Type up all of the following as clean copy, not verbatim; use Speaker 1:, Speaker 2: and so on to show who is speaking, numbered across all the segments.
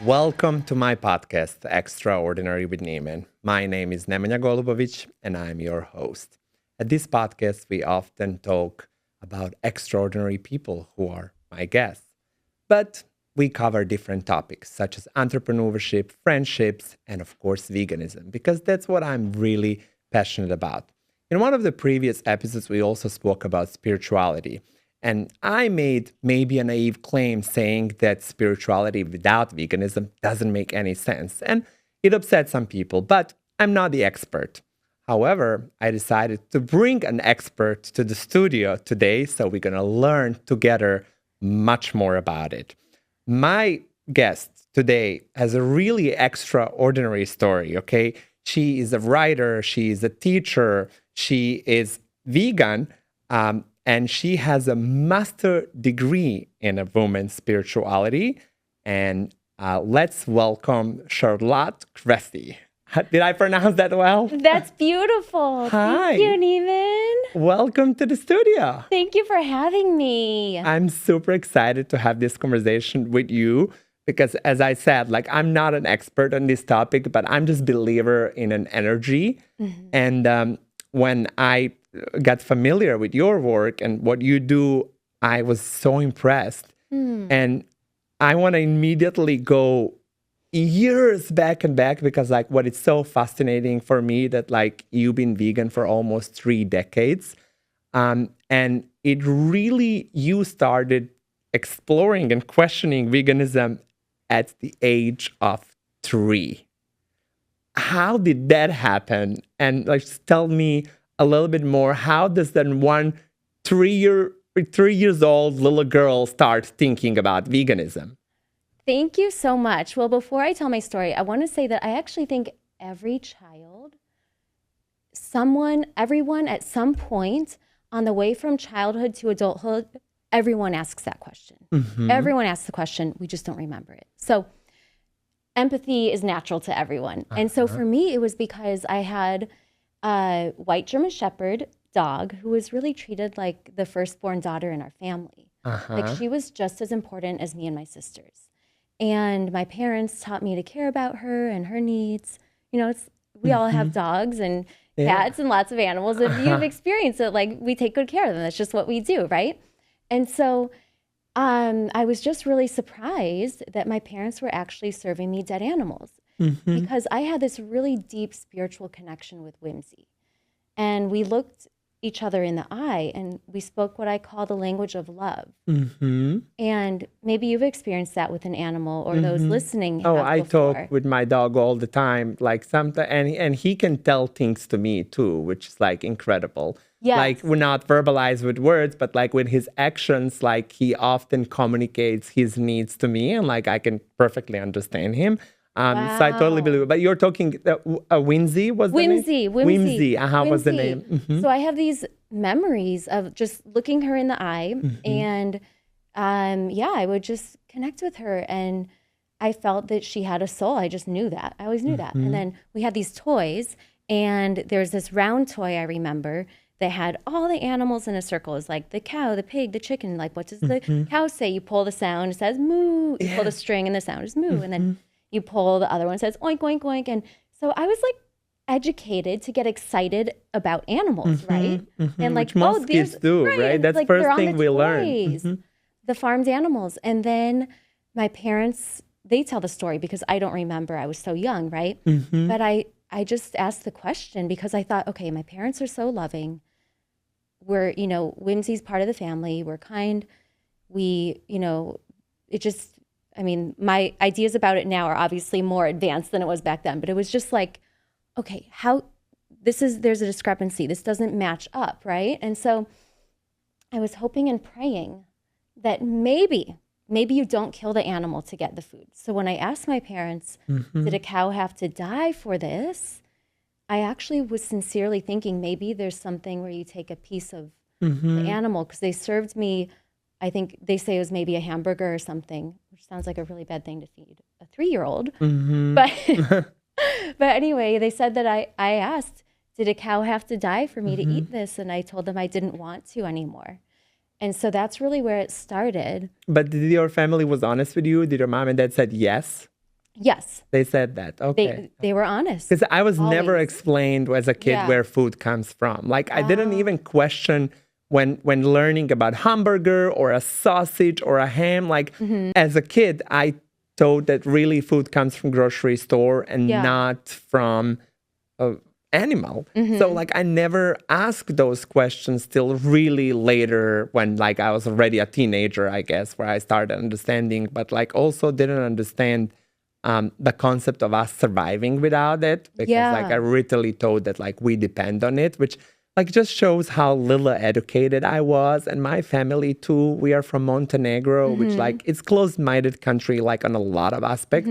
Speaker 1: Welcome to my podcast, Extraordinary with Neman. My name is Neman, and I'm your host. At this podcast, we often talk about extraordinary people who are my guests, but we cover different topics such as entrepreneurship, friendships, and of course, veganism, because that's what I'm really passionate about. In one of the previous episodes, we also spoke about spirituality. And I made maybe a naive claim saying that spirituality without veganism doesn't make any sense. And it upset some people, but I'm not the expert. However, I decided to bring an expert to the studio today, so we're going to learn together much more about it. My guest today has a really extraordinary story, okay? She is a writer, she is a teacher, she is vegan, and she has a master degree in a woman's spirituality. And let's welcome CharlotteCressey. Did I pronounce that well?
Speaker 2: That's beautiful.
Speaker 1: Hi.
Speaker 2: Thank you, Neman.
Speaker 1: Welcome to the studio.
Speaker 2: Thank you for having me.
Speaker 1: I'm super excited to have this conversation with you because, as I said, like I'm not an expert on this topic, but I'm just a believer in an energy. Mm-hmm. And when I got familiar with your work and what you do, I was so impressed. And I want to immediately go years back and back because like what is so fascinating for me that like you've been vegan for almost 3 decades. And it really, you started exploring and questioning veganism at the age of 3. How did that happen? And like tell me a little bit more. How does then one 3 years old little girl start thinking about veganism?
Speaker 2: Thank you so much. Well, before I tell my story, I want to say that I actually think every child, everyone at some point on the way from childhood to adulthood, everyone asks that question. Mm-hmm. Everyone asks the question, we just don't remember it. So empathy is natural to everyone. Uh-huh. And so for me, it was because I had a white German Shepherd dog who was really treated like the firstborn daughter in our family. Uh-huh. Like she was just as important as me and my sisters. And my parents taught me to care about her and her needs. You know, we all have dogs and cats and lots of animals. If you've experienced it, like we take good care of them. That's just what we do, right? And so I was just really surprised that my parents were actually serving me dead animals. Mm-hmm. Because I had this really deep spiritual connection with whimsy. And we looked each other in the eye and we spoke what I call the language of love. Mm-hmm. And maybe you've experienced that with an animal or those listening.
Speaker 1: Oh, I talk with my dog all the time, like sometimes, and he can tell things to me too, which is like incredible. Yes. Like we're not verbalized with words, but like with his actions, like he often communicates his needs to me and like I can perfectly understand him. Wow. So I totally believe it. But you're talking, Whimsy was the name? Whimsy. Was the name. Mm-hmm.
Speaker 2: So I have these memories of just looking her in the eye and I would just connect with her. And I felt that she had a soul. I just knew that. I always knew that. And then we had these toys and there's this round toy I remember that had all the animals in a circle. It's like the cow, the pig, the chicken. Like what does the cow say? You pull the sound, it says moo. You pull the string and the sound is moo. And then you pull the other one, says oink, oink, oink. And so I was like educated to get excited about animals, right? And like,
Speaker 1: which most kids do, right? That's the
Speaker 2: like,
Speaker 1: first thing we learn.
Speaker 2: The farmed animals. And then my parents, they tell the story because I don't remember. I was so young, right? But I just asked the question because I thought, okay, my parents are so loving. We're, whimsy's part of the family. We're kind. We, it just, my ideas about it now are obviously more advanced than it was back then, but it was just like, okay, there's a discrepancy. This doesn't match up, right? And so I was hoping and praying that maybe you don't kill the animal to get the food. So when I asked my parents, did a cow have to die for this? I actually was sincerely thinking maybe there's something where you take a piece of the animal because they served me, I think they say it was maybe a hamburger or something, which sounds like a really bad thing to feed a 3-year-old. But anyway, they said that I asked, did a cow have to die for me to eat this? And I told them I didn't want to anymore. And so that's really where it started.
Speaker 1: But did your family was honest with you? Did your mom and dad said yes?
Speaker 2: Yes.
Speaker 1: They said that. Okay.
Speaker 2: They were honest.
Speaker 1: Because I was never
Speaker 2: Always.
Speaker 1: explained as a kid
Speaker 2: Yeah.
Speaker 1: where food comes from. Like I didn't even question when learning about hamburger or a sausage or a ham. Like as a kid, I thought that really food comes from grocery store and not from animal. So like I never asked those questions till really later when like I was already a teenager, I guess, where I started understanding, but like also didn't understand the concept of us surviving without it, because like I literally thought that like we depend on it, which like just shows how little educated I was. And my family too, we are from Montenegro, which like it's closed-minded country like on a lot of aspects.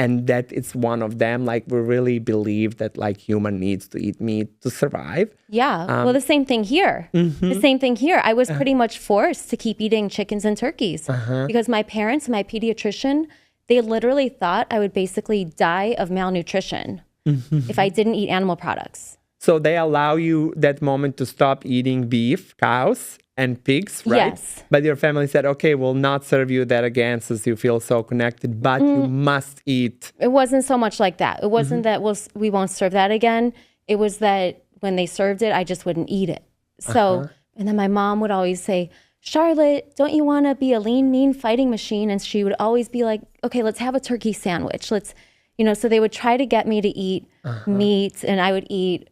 Speaker 1: And that it's one of them. Like we really believe that like human needs to eat meat to survive.
Speaker 2: Yeah. Well, the same thing here. The same thing here. I was pretty much forced to keep eating chickens and turkeys because my parents, my pediatrician, they literally thought I would basically die of malnutrition if I didn't eat animal products.
Speaker 1: So they allow you that moment to stop eating beef, cows, and pigs, right?
Speaker 2: Yes.
Speaker 1: But your family said, okay, we'll not serve you that again since you feel so connected, but you must eat.
Speaker 2: It wasn't so much like that. It wasn't that we won't serve that again. It was that when they served it, I just wouldn't eat it. So, and then my mom would always say, Charlotte, don't you want to be a lean, mean fighting machine? And she would always be like, okay, let's have a turkey sandwich. Let's, so they would try to get me to eat meat, and I would eat,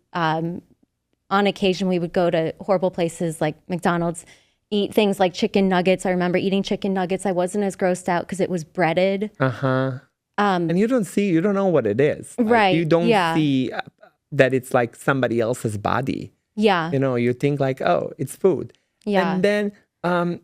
Speaker 2: on occasion, we would go to horrible places like McDonald's, eat things like chicken nuggets. I remember eating chicken nuggets. I wasn't as grossed out because it was breaded.
Speaker 1: And you don't know what it is. Like,
Speaker 2: right.
Speaker 1: You don't see that it's like somebody else's body.
Speaker 2: Yeah.
Speaker 1: You think like, oh, it's food.
Speaker 2: Yeah.
Speaker 1: And then,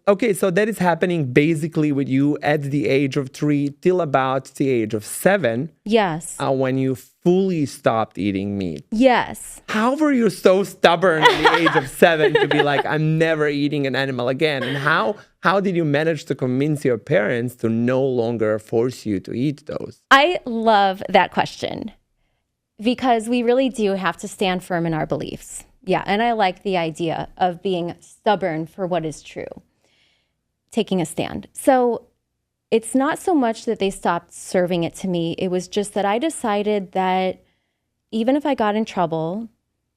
Speaker 1: okay, so that is happening basically with you at the age of 3 till about the age of 7.
Speaker 2: Yes.
Speaker 1: When you fully stopped eating meat.
Speaker 2: Yes.
Speaker 1: How were you so stubborn at the age of 7 to be like, I'm never eating an animal again? And how did you manage to convince your parents to no longer force you to eat those?
Speaker 2: I love that question because we really do have to stand firm in our beliefs. Yeah, and I like the idea of being stubborn for what is true, taking a stand. So it's not so much that they stopped serving it to me. It was just that I decided that even if I got in trouble,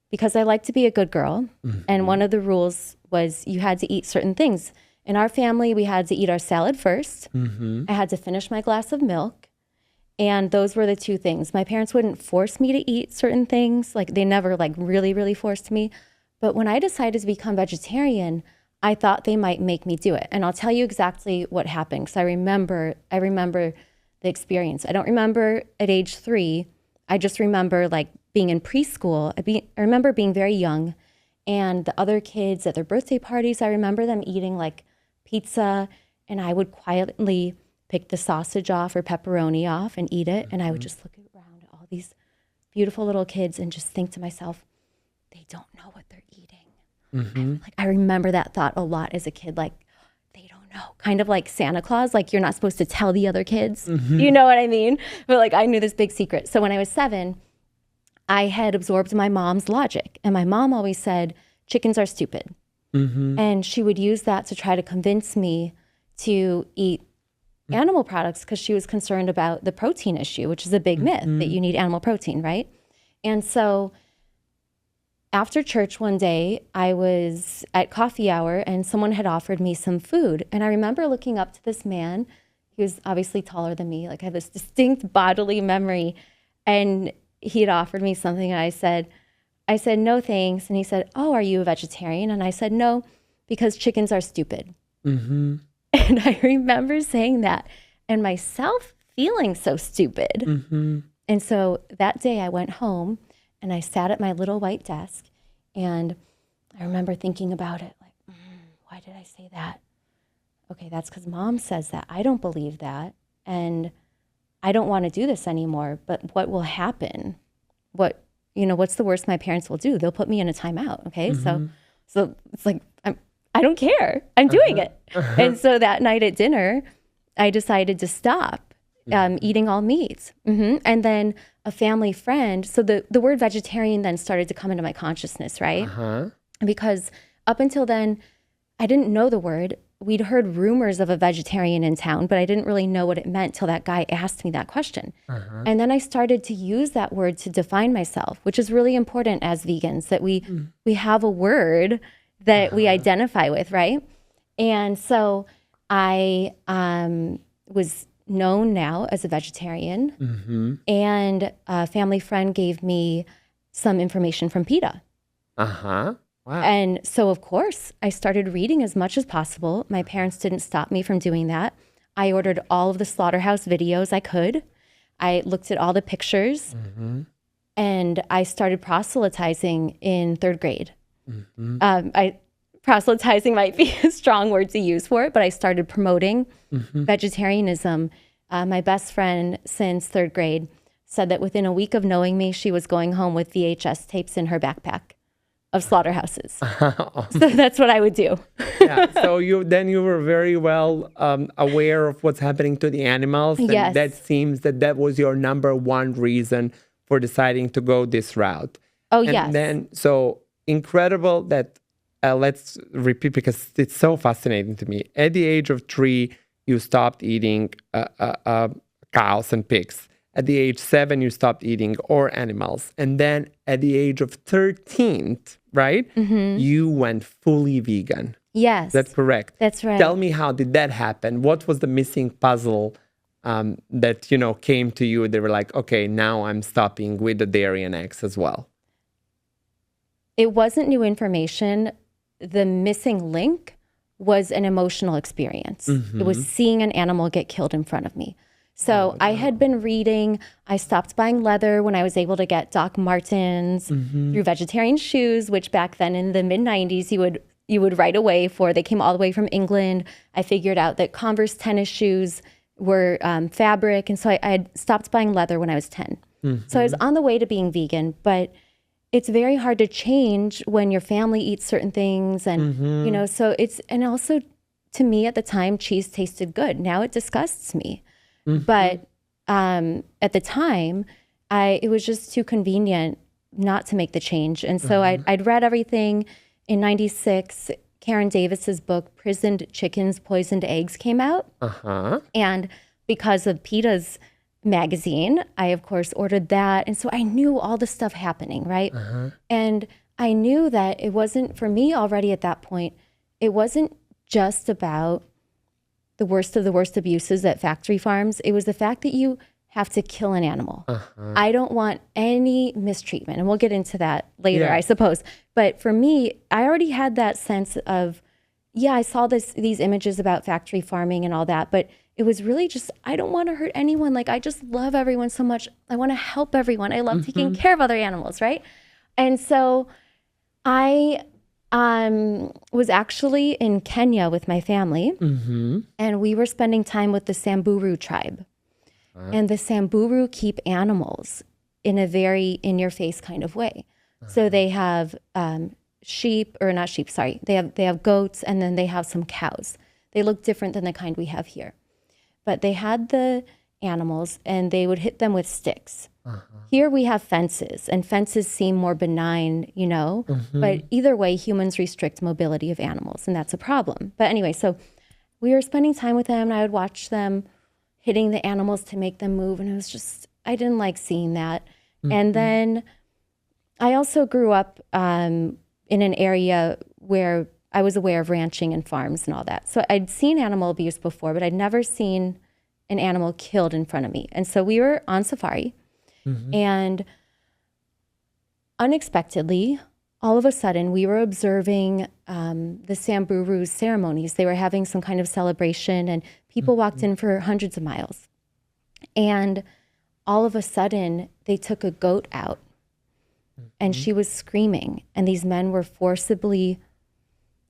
Speaker 2: because I like to be a good girl, and one of the rules was you had to eat certain things. In our family, we had to eat our salad first. I had to finish my glass of milk. And those were the two things. My parents wouldn't force me to eat certain things. Like they never like really, really forced me. But when I decided to become vegetarian, I thought they might make me do it. And I'll tell you exactly what happened because I remember the experience. I don't remember at age 3. I just remember like being in preschool. I remember being very young, and the other kids at their birthday parties, I remember them eating like pizza, and I would quietly pick the sausage off or pepperoni off and eat it. And I would just look around at all these beautiful little kids and just think to myself, they don't know what they're eating. And, like, I remember that thought a lot as a kid, like, they don't know. Kind of like Santa Claus, like you're not supposed to tell the other kids. You know what I mean? But like I knew this big secret. So when I was 7, I had absorbed my mom's logic. And my mom always said, chickens are stupid. And she would use that to try to convince me to eat animal products because she was concerned about the protein issue, which is a big myth that you need animal protein, right? And so after church one day, I was at coffee hour and someone had offered me some food. And I remember looking up to this man. He was obviously taller than me. Like I have this distinct bodily memory. And he had offered me something. And I said, no, thanks. And he said, oh, are you a vegetarian? And I said, no, because chickens are stupid. And I remember saying that and myself feeling so stupid. And so that day I went home and I sat at my little white desk and I remember thinking about it like, why did I say that? Okay, that's because mom says that. I don't believe that. And I don't want to do this anymore. But what will happen? What's the worst my parents will do? They'll put me in a timeout. Okay. So it's like, I don't care. I'm doing it. And so that night at dinner, I decided to stop eating all meat. And then a family friend, so the word vegetarian then started to come into my consciousness, right? Because up until then, I didn't know the word. we'd heard rumors of a vegetarian in town, but I didn't really know what it meant till that guy asked me that question. And then I started to use that word to define myself, which is really important as vegans, that we have a word that we identify with, right? And so I was known now as a vegetarian, and a family friend gave me some information from PETA.
Speaker 1: Wow.
Speaker 2: And so, of course, I started reading as much as possible. My parents didn't stop me from doing that. I ordered all of the slaughterhouse videos I could. I looked at all the pictures, and I started proselytizing in third grade. Proselytizing might be a strong word to use for it, but I started promoting vegetarianism. My best friend since third grade said that within a week of knowing me, she was going home with VHS tapes in her backpack of slaughterhouses. So that's what I would do.
Speaker 1: Yeah. So you were very well aware of what's happening to the animals. And
Speaker 2: Yes.
Speaker 1: that seems that was your number one reason for deciding to go this route.
Speaker 2: Oh,
Speaker 1: And
Speaker 2: yes.
Speaker 1: then, so incredible that, let's repeat because it's so fascinating to me. At the age of 3, you stopped eating cows and pigs. At the age 7, you stopped eating all animals. And then at the age of 13, right, you went fully vegan.
Speaker 2: Yes.
Speaker 1: That's correct.
Speaker 2: That's right.
Speaker 1: Tell me, how did that happen? What was the missing puzzle that, came to you? They were like, okay, now I'm stopping with the dairy and eggs as well.
Speaker 2: It wasn't new information. The missing link was an emotional experience. It was seeing an animal get killed in front of me. So I had been reading. I stopped buying leather when I was able to get Doc Martens through vegetarian shoes, which back then in the mid-90s you would right away for. They came all the way from England. I figured out that Converse tennis shoes were fabric. And so I had stopped buying leather when I was 10. So I was on the way to being vegan, but it's very hard to change when your family eats certain things. And, so and also to me at the time, cheese tasted good. Now it disgusts me. But at the time, it was just too convenient not to make the change. And so I'd read everything. In 96, Karen Davis's book, Prisoned Chickens, Poisoned Eggs came out. And because of PETA's magazine, I, of course, ordered that. And so I knew all the stuff happening, right? And I knew that it wasn't, for me already at that point, it wasn't just about the worst of the worst abuses at factory farms. It was the fact that you have to kill an animal. I don't want any mistreatment. And we'll get into that later, I suppose. But for me, I already had that sense of, I saw these images about factory farming and all that, but it was really just, I don't want to hurt anyone. Like, I just love everyone so much. I want to help everyone. I love taking care of other animals, right? And so I was actually in Kenya with my family, and we were spending time with the Samburu tribe. And the Samburu keep animals in a very in-your-face kind of way. So they have sheep, or not sheep, sorry. They have goats, and then they have some cows. They look different than the kind we have here. But they had the animals, and they would hit them with sticks. Here we have fences, and fences seem more benign, but either way, humans restrict mobility of animals, and that's a problem. But anyway, so we were spending time with them, and I would watch them hitting the animals to make them move, and it was just, I didn't like seeing that. And then I also grew up in an area where I was aware of ranching and farms and all that. So I'd seen animal abuse before, but I'd never seen an animal killed in front of me. And so we were on safari, and unexpectedly, all of a sudden, we were observing the Samburu ceremonies. They were having some kind of celebration, and people walked in for hundreds of miles. And all of a sudden, they took a goat out, and she was screaming. And these men were forcibly,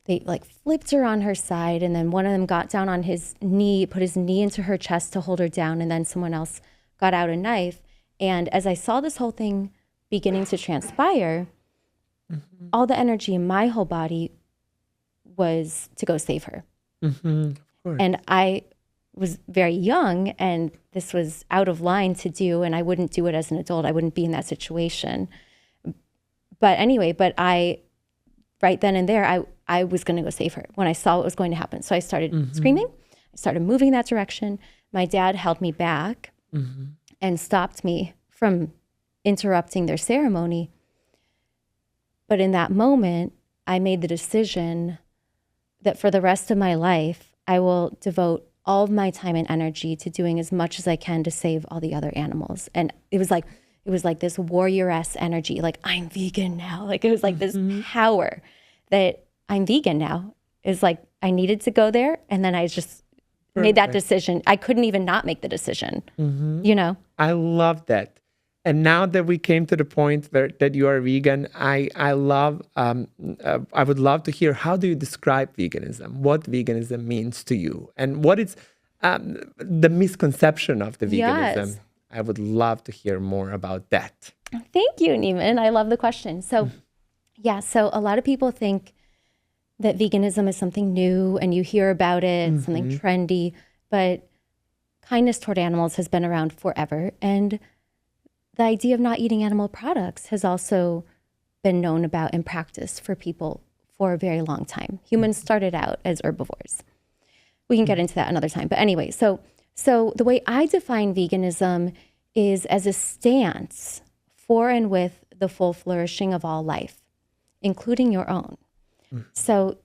Speaker 2: they like flipped her on her side, and then one of them got down on his knee, put his knee into her chest to hold her down, and then someone else got out a knife. And as I saw this whole thing beginning to transpire, all the energy in my whole body was to go save her.
Speaker 1: Of course.
Speaker 2: And I was very young, and this was out of line to do, and I wouldn't do it as an adult. I wouldn't be in that situation. But anyway, right then and there, I was going to go save her when I saw what was going to happen. So I started screaming. I started moving that direction. My dad held me back and stopped me from interrupting their ceremony. But in that moment, I made the decision that for the rest of my life, I will devote all of my time and energy to doing as much as I can to save all the other animals. And it was like this warrior-esque energy, like I'm vegan now. Like it was like this power that I'm vegan now. It's like I needed to go there, and then I just made that decision. I couldn't even not make the decision, you know?
Speaker 1: I love that. And now that we came to the point that you are vegan, I would love to hear, how do you describe veganism? What veganism means to you? And what is the misconception of the veganism?
Speaker 2: Yes.
Speaker 1: I would love to hear more about that.
Speaker 2: Thank you, Neman. I love the question. So, so a lot of people think that veganism is something new and you hear about it, something trendy, but kindness toward animals has been around forever. And the idea of not eating animal products has also been known about and practiced for people for a very long time. Humans started out as herbivores. We can get into that another time. But anyway, so the way I define veganism is as a stance for and with the full flourishing of all life, including your own. So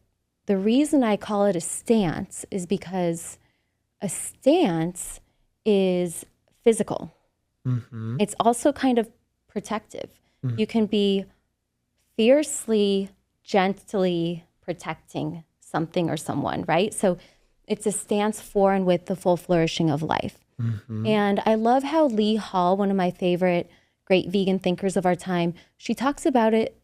Speaker 2: the reason I call it a stance is because a stance is physical. It's also kind of protective. You can be fiercely, gently protecting something or someone, right? So it's a stance for and with the full flourishing of life. And I love how Lee Hall, one of my favorite great vegan thinkers of our time, she talks about it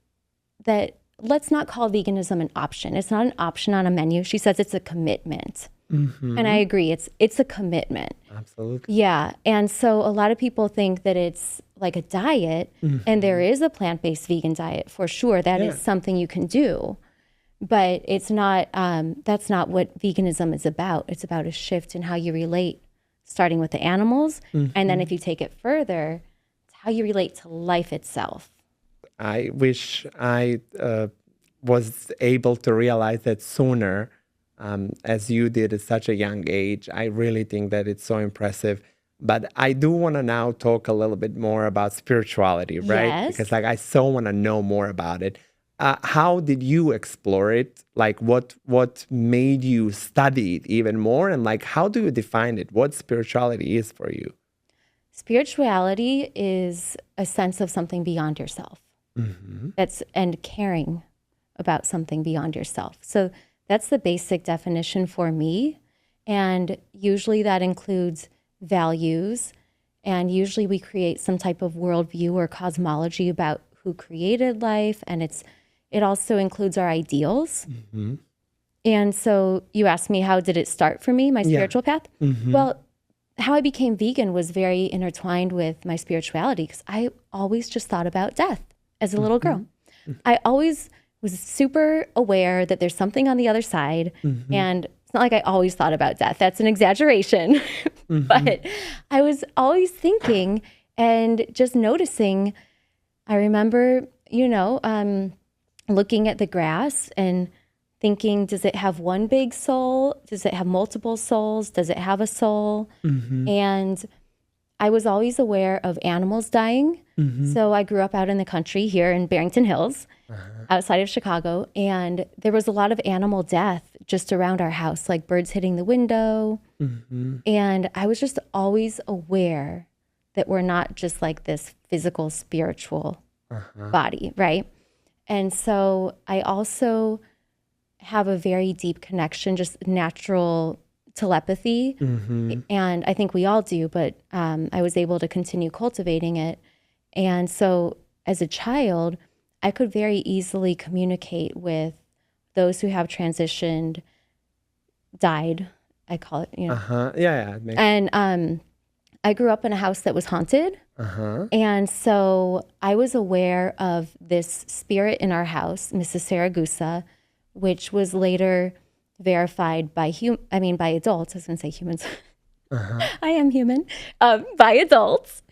Speaker 2: that let's not call veganism an option. It's not an option on a menu. She says it's a commitment. And I agree. It's a commitment.
Speaker 1: Absolutely.
Speaker 2: Yeah. And so a lot of people think that it's like a diet, and there is a plant-based vegan diet for sure. That is something you can do. But it's not, that's not what veganism is about. It's about a shift in how you relate, starting with the animals. And then if you take it further, it's how you relate to life itself.
Speaker 1: I wish I was able to realize that sooner, as you did at such a young age. I really think that it's so impressive. But I do want to now talk a little bit more about spirituality, right?
Speaker 2: Yes.
Speaker 1: Because like I so want to know more about it. How did you explore it? Like what made you study it even more? And like, how do you define it? What spirituality is for you?
Speaker 2: Spirituality is a sense of something beyond yourself. And caring about something beyond yourself. So that's the basic definition for me. And usually that includes values. And usually we create some type of worldview or cosmology about who created life. And it also includes our ideals. And so you asked me, how did it start for me, my spiritual path? Well, how I became vegan was very intertwined with my spirituality, because I always just thought about death as a little girl. I always was super aware that there's something on the other side. And it's not like I always thought about death. That's an exaggeration. But I was always thinking and just noticing. I remember, looking at the grass and thinking, does it have one big soul? Does it have multiple souls? Does it have a soul? And I was always aware of animals dying. So I grew up out in the country here in Barrington Hills, outside of Chicago. And there was a lot of animal death just around our house, like birds hitting the window. And I was just always aware that we're not just like this physical, spiritual body, right? And so I also have a very deep connection, just natural telepathy. And I think we all do, but I was able to continue cultivating it. And so as a child, I could very easily communicate with those who have transitioned, died, I call it, And I grew up in a house that was haunted. And so I was aware of this spirit in our house, Mrs. Saragusa, which was later verified by by adults. I was going to say humans. I am human. By adults.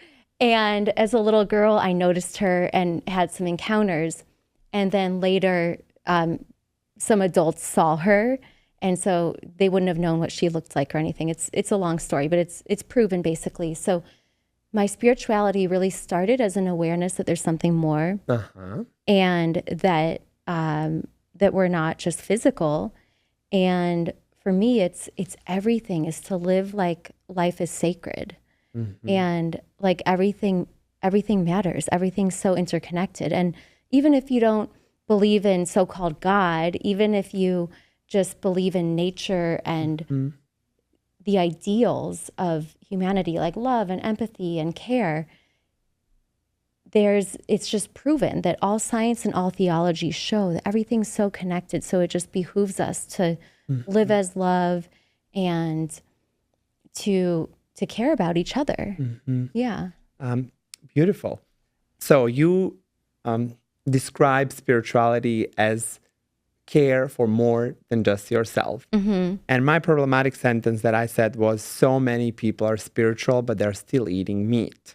Speaker 2: And as a little girl, I noticed her and had some encounters. And then later some adults saw her, and so they wouldn't have known what she looked like or anything. It's a long story, but it's proven basically. So my spirituality really started as an awareness that there's something more, and that that we're not just physical. And for me, it's everything is to live like life is sacred, and like everything matters. Everything's so interconnected. And even if you don't believe in so-called God, even if you just believe in nature and the ideals of humanity, like love and empathy and care, it's just proven that all science and all theology show that everything's so connected. So it just behooves us to live as love and to care about each other. Yeah.
Speaker 1: Beautiful. So you describe spirituality as care for more than just yourself. And my problematic sentence that I said was, so many people are spiritual, but they're still eating meat.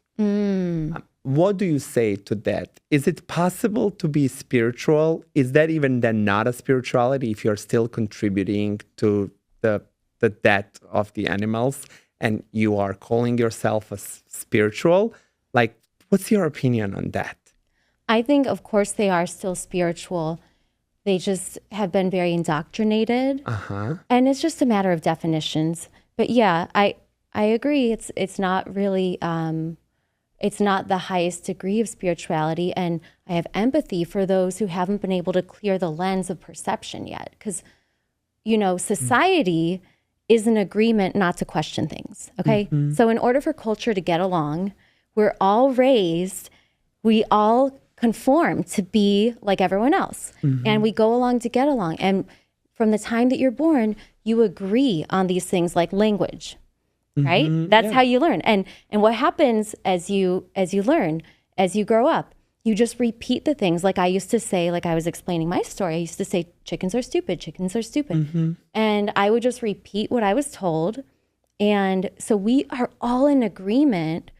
Speaker 1: What do you say to that? Is it possible to be spiritual? Is that even then not a spirituality if you're still contributing to the death of the animals and you are calling yourself a spiritual? Like, what's your opinion on that?
Speaker 2: I think, of course, they are still spiritual. They just have been very indoctrinated. And it's just a matter of definitions. But yeah, I agree. It's not really, it's not the highest degree of spirituality. And I have empathy for those who haven't been able to clear the lens of perception yet. Because, society is an agreement not to question things, okay? So in order for culture to get along, we're all raised, we all conform to be like everyone else. And we go along to get along. And from the time that you're born, you agree on these things like language, right? That's how you learn. And what happens as you learn, as you grow up, you just repeat the things. Like I used to say, like I was explaining my story, I used to say, chickens are stupid, chickens are stupid. And I would just repeat what I was told. And so we are all in agreement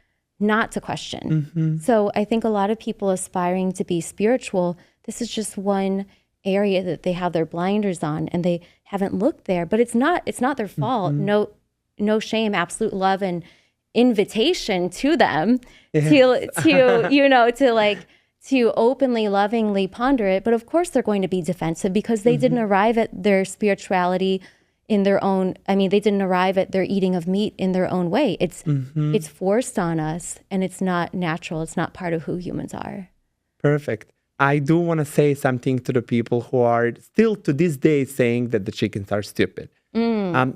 Speaker 2: not to question. So I think a lot of people aspiring to be spiritual, this is just one area that they have their blinders on and they haven't looked there, but it's not their fault. No shame, absolute love and invitation to them to openly, lovingly ponder it. But of course they're going to be defensive because they didn't arrive at their spirituality in their own, they didn't arrive at their eating of meat in their own way. It's forced on us and it's not natural. It's not part of who humans are.
Speaker 1: Perfect. I do want to say something to the people who are still to this day saying that the chickens are stupid.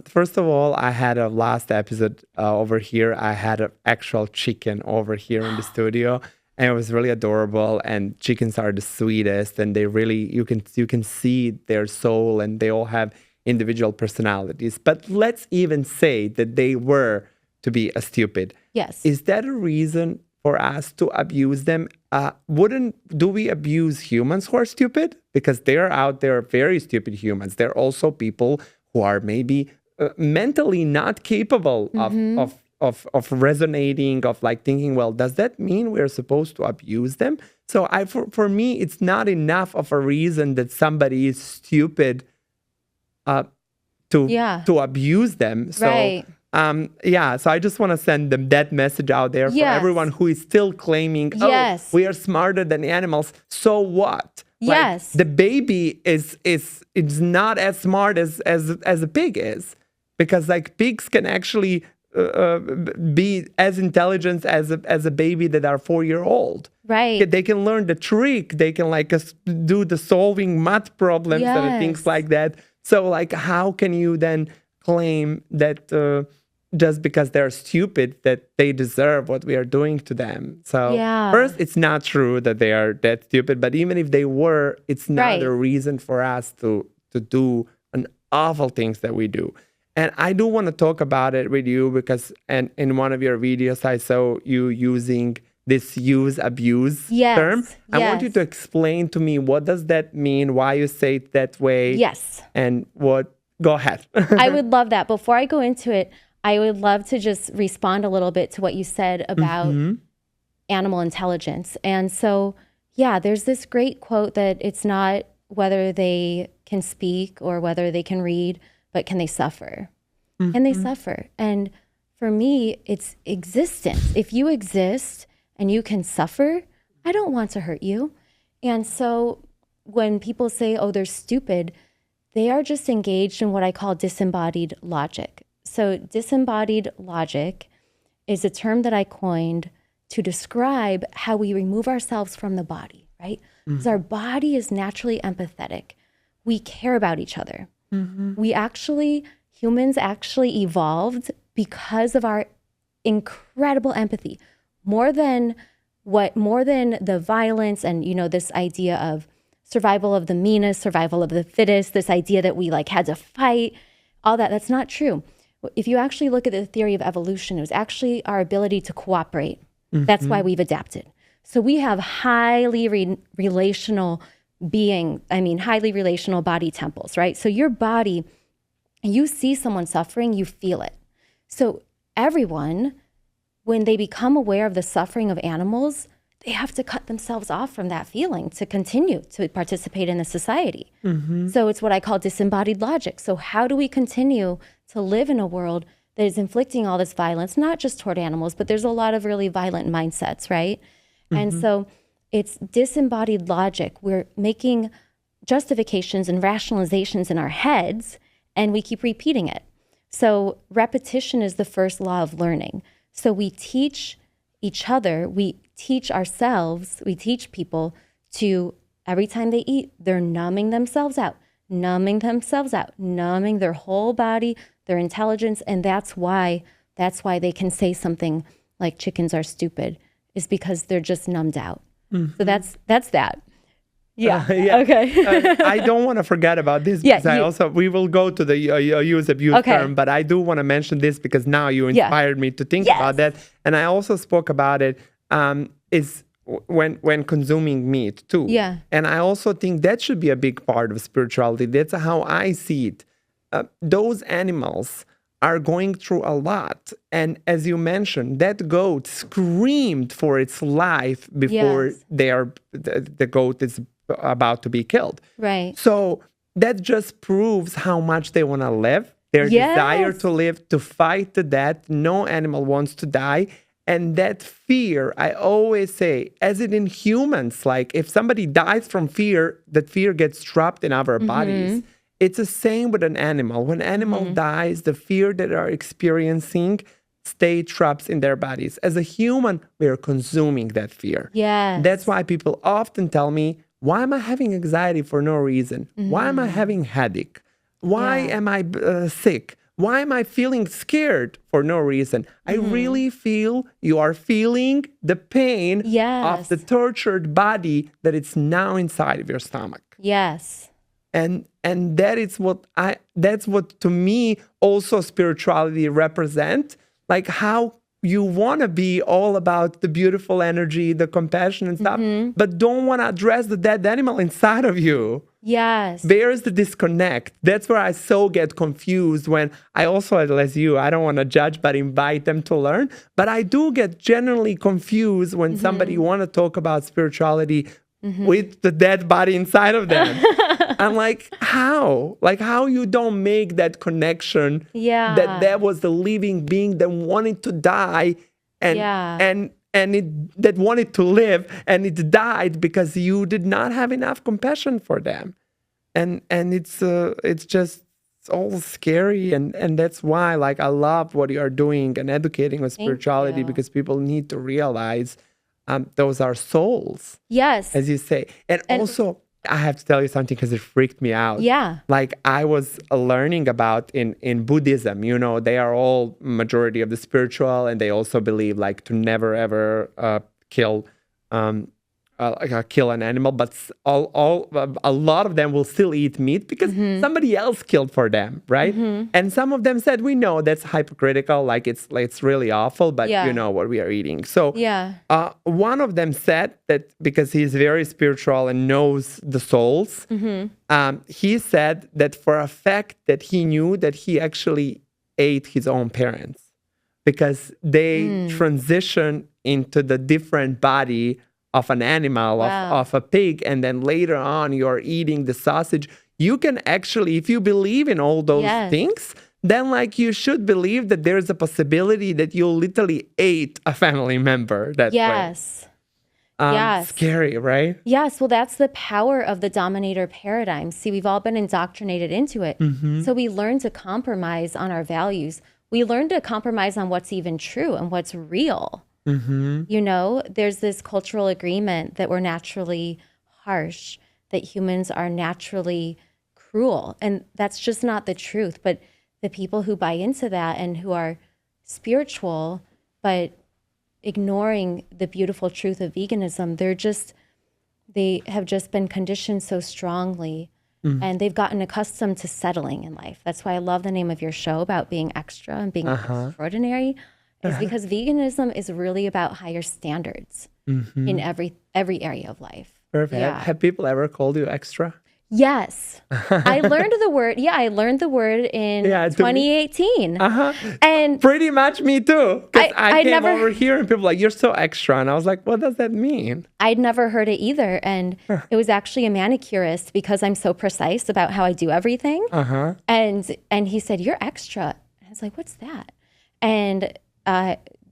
Speaker 1: First of all, I had a last episode over here. I had an actual chicken over here in the studio. And it was really adorable. And chickens are the sweetest. And they really, you can see their soul and they all have individual personalities. But let's even say that they were to be stupid.
Speaker 2: Yes.
Speaker 1: Is that a reason for us to abuse them? Do we abuse humans who are stupid? Because they're out there, very stupid humans. They're also people who are maybe mentally not capable of resonating, of like thinking, well, does that mean we're supposed to abuse them? So for me, it's not enough of a reason that somebody is stupid to abuse them. So,
Speaker 2: right.
Speaker 1: So I just want to send them that message out there for everyone who is still claiming, we are smarter than the animals. So what?
Speaker 2: Yes.
Speaker 1: Like, the baby is not as smart as a pig is, because like pigs can actually be as intelligent as a baby that are 4-year-old.
Speaker 2: Right.
Speaker 1: They can learn the trick. They can do the solving math problems and things like that. So like, how can you then claim that just because they're stupid that they deserve what we are doing to them? So first, it's not true that they are that stupid, but even if they were, it's not a reason for us to do an awful things that we do. And I do want to talk about it with you because in one of your videos, I saw you using this use-abuse term. I want you to explain to me, what does that mean? Why you say it that way?
Speaker 2: Yes.
Speaker 1: And what? Go ahead.
Speaker 2: I would love that. Before I go into it, I would love to just respond a little bit to what you said about animal intelligence. And so, there's this great quote that it's not whether they can speak or whether they can read, but can they suffer? Can they suffer? And for me, it's existence. If you exist and you can suffer, I don't want to hurt you. And so when people say, oh, they're stupid, they are just engaged in what I call disembodied logic. So disembodied logic is a term that I coined to describe how we remove ourselves from the body, right? Because our body is naturally empathetic. We care about each other. Humans actually evolved because of our incredible empathy, more than the violence and, this idea of survival of the meanest, survival of the fittest, this idea that we had to fight, all that. That's not true. If you actually look at the theory of evolution, it was actually our ability to cooperate. That's why we've adapted. So we have highly relational body temples, right? So your body, you see someone suffering, you feel it. So everyone, when they become aware of the suffering of animals, they have to cut themselves off from that feeling to continue to participate in a society. So it's what I call disembodied logic. So how do we continue to live in a world that is inflicting all this violence, not just toward animals, but there's a lot of really violent mindsets, right? And so it's disembodied logic. We're making justifications and rationalizations in our heads, and we keep repeating it. So repetition is the first law of learning. So we teach each other, we teach ourselves, we teach people to, every time they eat, they're numbing themselves out, numbing their whole body, their intelligence. And that's why they can say something like chickens are stupid, is because they're just numbed out. So that's that. Yeah. Okay.
Speaker 1: I don't want to forget about this because we will go to the use abuse term, but I do want to mention this because now you inspired me to think about that. And I also spoke about it is when consuming meat too.
Speaker 2: Yeah.
Speaker 1: And I also think that should be a big part of spirituality. That's how I see it. Those animals are going through a lot. And as you mentioned, that goat screamed for its life before the goat is about to be killed.
Speaker 2: Right.
Speaker 1: So that just proves how much they want to live, their desire to live, to fight to death. No animal wants to die. And that fear, I always say, as it in humans, if somebody dies from fear, that fear gets trapped in our bodies. It's the same with an animal. When an animal dies, the fear that they're experiencing stay trapped in their bodies. As a human, we are consuming that fear.
Speaker 2: Yeah.
Speaker 1: That's why people often tell me, why am I having anxiety for no reason? Why am I having headache? Why am I sick? Why am I feeling scared for no reason? I really feel you are feeling the pain of the tortured body that it's now inside of your stomach.
Speaker 2: Yes.
Speaker 1: And that's what to me also spirituality represent, how you want to be all about the beautiful energy, the compassion and stuff, but don't want to address the dead animal inside of you.
Speaker 2: Yes.
Speaker 1: There's the disconnect. That's where I so get confused when I also, as you, I don't want to judge, but invite them to learn. But I do get generally confused when somebody want to talk about spirituality with the dead body inside of them. I'm like, how? How you don't make that connection that was the living being that wanted to die and that wanted to live, and it died because you did not have enough compassion for them. And it's just all scary, and that's why I love what you are doing and educating on spirituality, because people need to realize those are souls.
Speaker 2: Yes.
Speaker 1: As you say. And also, I have to tell you something because it freaked me out.
Speaker 2: Yeah.
Speaker 1: I was learning about in Buddhism, they are all majority of the spiritual, and they also believe to never ever kill an animal, but a lot of them will still eat meat because somebody else killed for them, right? And some of them said, we know that's hypocritical, it's really awful, but you know what we are eating. So one of them said that because he's very spiritual and knows the souls, he said that for a fact that he knew that he actually ate his own parents because they transition into the different body of an animal, of a pig, and then later on you're eating the sausage. you can actually, if you believe in all those
Speaker 2: Yes.
Speaker 1: things, then like you should believe that there's a possibility that you'll literally ate a family member that way.
Speaker 2: Yes. Yes.
Speaker 1: Scary, right?
Speaker 2: Yes, well, that's the power of the dominator paradigm. See, we've all been indoctrinated into it. So we learn to compromise on our values. We learn to compromise on what's even true and what's real. You know, there's this cultural agreement that we're naturally harsh, that humans are naturally cruel. And that's just not the truth. But the people who buy into that and who are spiritual, but ignoring the beautiful truth of veganism, they have just been conditioned so strongly, and they've gotten accustomed to settling in life. That's why I love the name of your show about being extra and being extraordinary, is because veganism is really about higher standards in every area of life.
Speaker 1: Perfect.
Speaker 2: Yeah.
Speaker 1: Have people ever called you extra?
Speaker 2: Yes. I learned the word. Yeah, I learned the word in 2018. And
Speaker 1: pretty much me too. Because I came
Speaker 2: never,
Speaker 1: over here and people were like, you're so extra. And I was like, what does that mean?
Speaker 2: I'd never heard it either. And it was actually a manicurist, because I'm so precise about how I do everything. And he said, you're extra. And I was like, what's that? And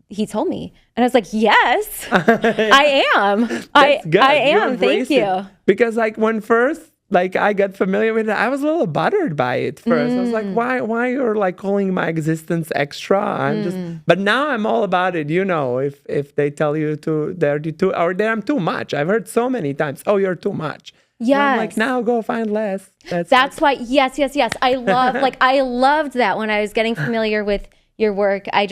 Speaker 2: he told me. And I was like, yes, I am. I am. Thank you.
Speaker 1: Because like when first, like I got familiar with it, I was a little bothered by it first. I was like, why you're like calling my existence extra? But now I'm all about it. You know, if they tell you I'm too much. I've heard so many times, oh, you're too much.
Speaker 2: Yes.
Speaker 1: And I'm like, now go find less.
Speaker 2: That's why, yes. I love, I loved that when I was getting familiar with your work. I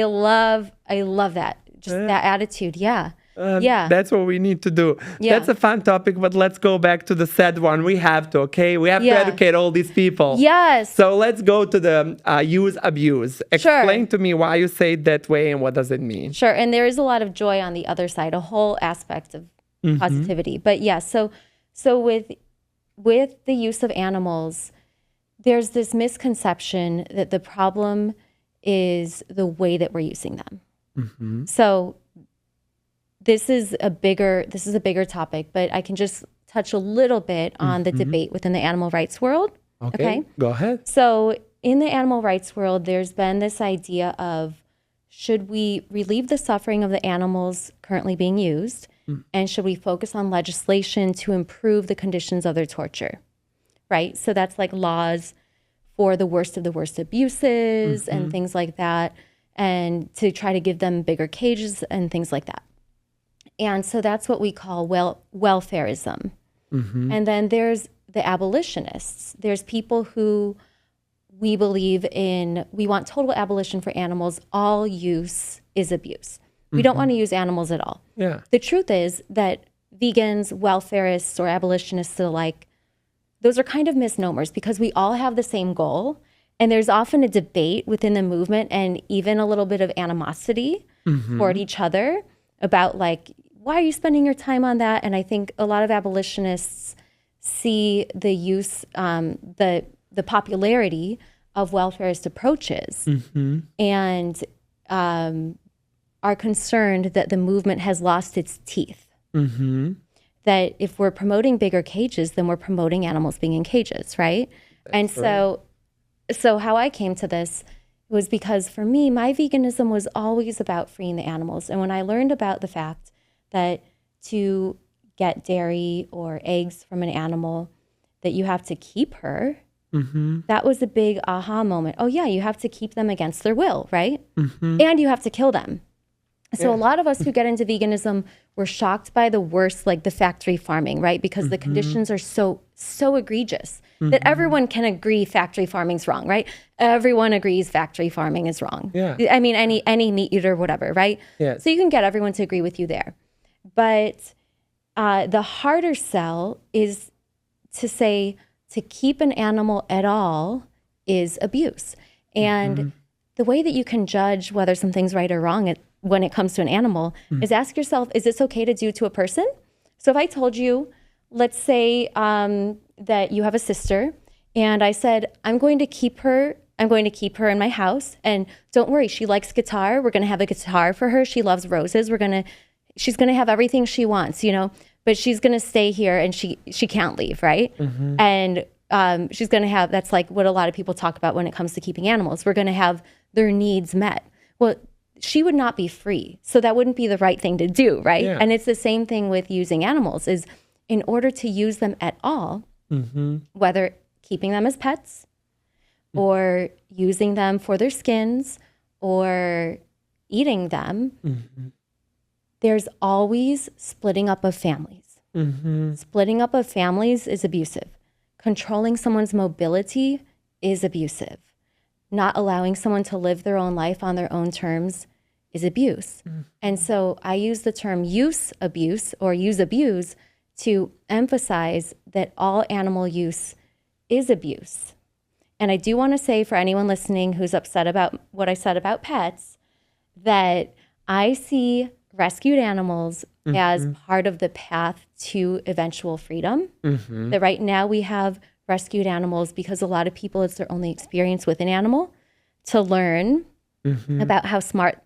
Speaker 2: love that. Just that attitude. Yeah.
Speaker 1: That's what we need to do.
Speaker 2: Yeah.
Speaker 1: That's a fun topic, but let's go back to the sad one. We have to, okay? We have to educate all these people.
Speaker 2: Yes.
Speaker 1: So let's go to the use abuse. Explain to me why you say it that way and what does it mean.
Speaker 2: Sure. And there is a lot of joy on the other side, a whole aspect of positivity. But yeah, so with the use of animals, there's this misconception that the problem is the way that we're using them. So this is a bigger topic, but I can just touch a little bit on the debate within the animal rights world. Okay,
Speaker 1: go ahead.
Speaker 2: So in the animal rights world, there's been this idea of, should we relieve the suffering of the animals currently being used, and should we focus on legislation to improve the conditions of their torture, right? So that's like laws for the worst of the worst abuses and things like that, and to try to give them bigger cages and things like that. And so that's what we call welfareism. And then there's the abolitionists. There's people who we want total abolition for animals. All use is abuse. We don't want to use animals at all.
Speaker 1: Yeah.
Speaker 2: The truth is that vegans, welfarists, or abolitionists alike, those are kind of misnomers, because we all have the same goal. And there's often a debate within the movement, and even a little bit of animosity toward each other about like, why are you spending your time on that? And I think a lot of abolitionists see the use, the popularity of welfarist approaches, and are concerned that the movement has lost its teeth. That if we're promoting bigger cages, then we're promoting animals being in cages, right? So how I came to this was because for me, my veganism was always about freeing the animals. And when I learned about the fact that to get dairy or eggs from an animal, that you have to keep her, that was a big aha moment. Oh yeah, you have to keep them against their will, right? And you have to kill them. So a lot of us who get into veganism were shocked by the worst, like the factory farming, right? Because the conditions are so egregious that everyone can agree factory farming's wrong, right? Everyone agrees factory farming is wrong.
Speaker 1: Yeah.
Speaker 2: I mean, any meat eater, whatever, right?
Speaker 1: Yes.
Speaker 2: So you can get everyone to agree with you there. But the harder sell is to say to keep an animal at all is abuse. And the way that you can judge whether something's right or wrong when it comes to an animal is ask yourself, is this okay to do to a person? So if I told you, let's say that you have a sister, and I said, I'm going to keep her in my house, and don't worry, she likes guitar. We're going to have a guitar for her. She loves roses. She's going to have everything she wants, but she's going to stay here, and she can't leave, right? And she's going to have, that's like what a lot of people talk about when it comes to keeping animals. We're going to have their needs met. Well, she would not be free. So that wouldn't be the right thing to do, right?
Speaker 1: Yeah.
Speaker 2: And it's the same thing with using animals is in order to use them at all, whether keeping them as pets or using them for their skins or eating them, there's always splitting up of families. Splitting up of families is abusive. Controlling someone's mobility is abusive. Not allowing someone to live their own life on their own terms is abuse. And so I use the term use abuse or use abuse to emphasize that all animal use is abuse. And I do want to say for anyone listening who's upset about what I said about pets, that I see rescued animals as part of the path to eventual freedom. That right now we have rescued animals because a lot of people, it's their only experience with an animal, to learn about how smart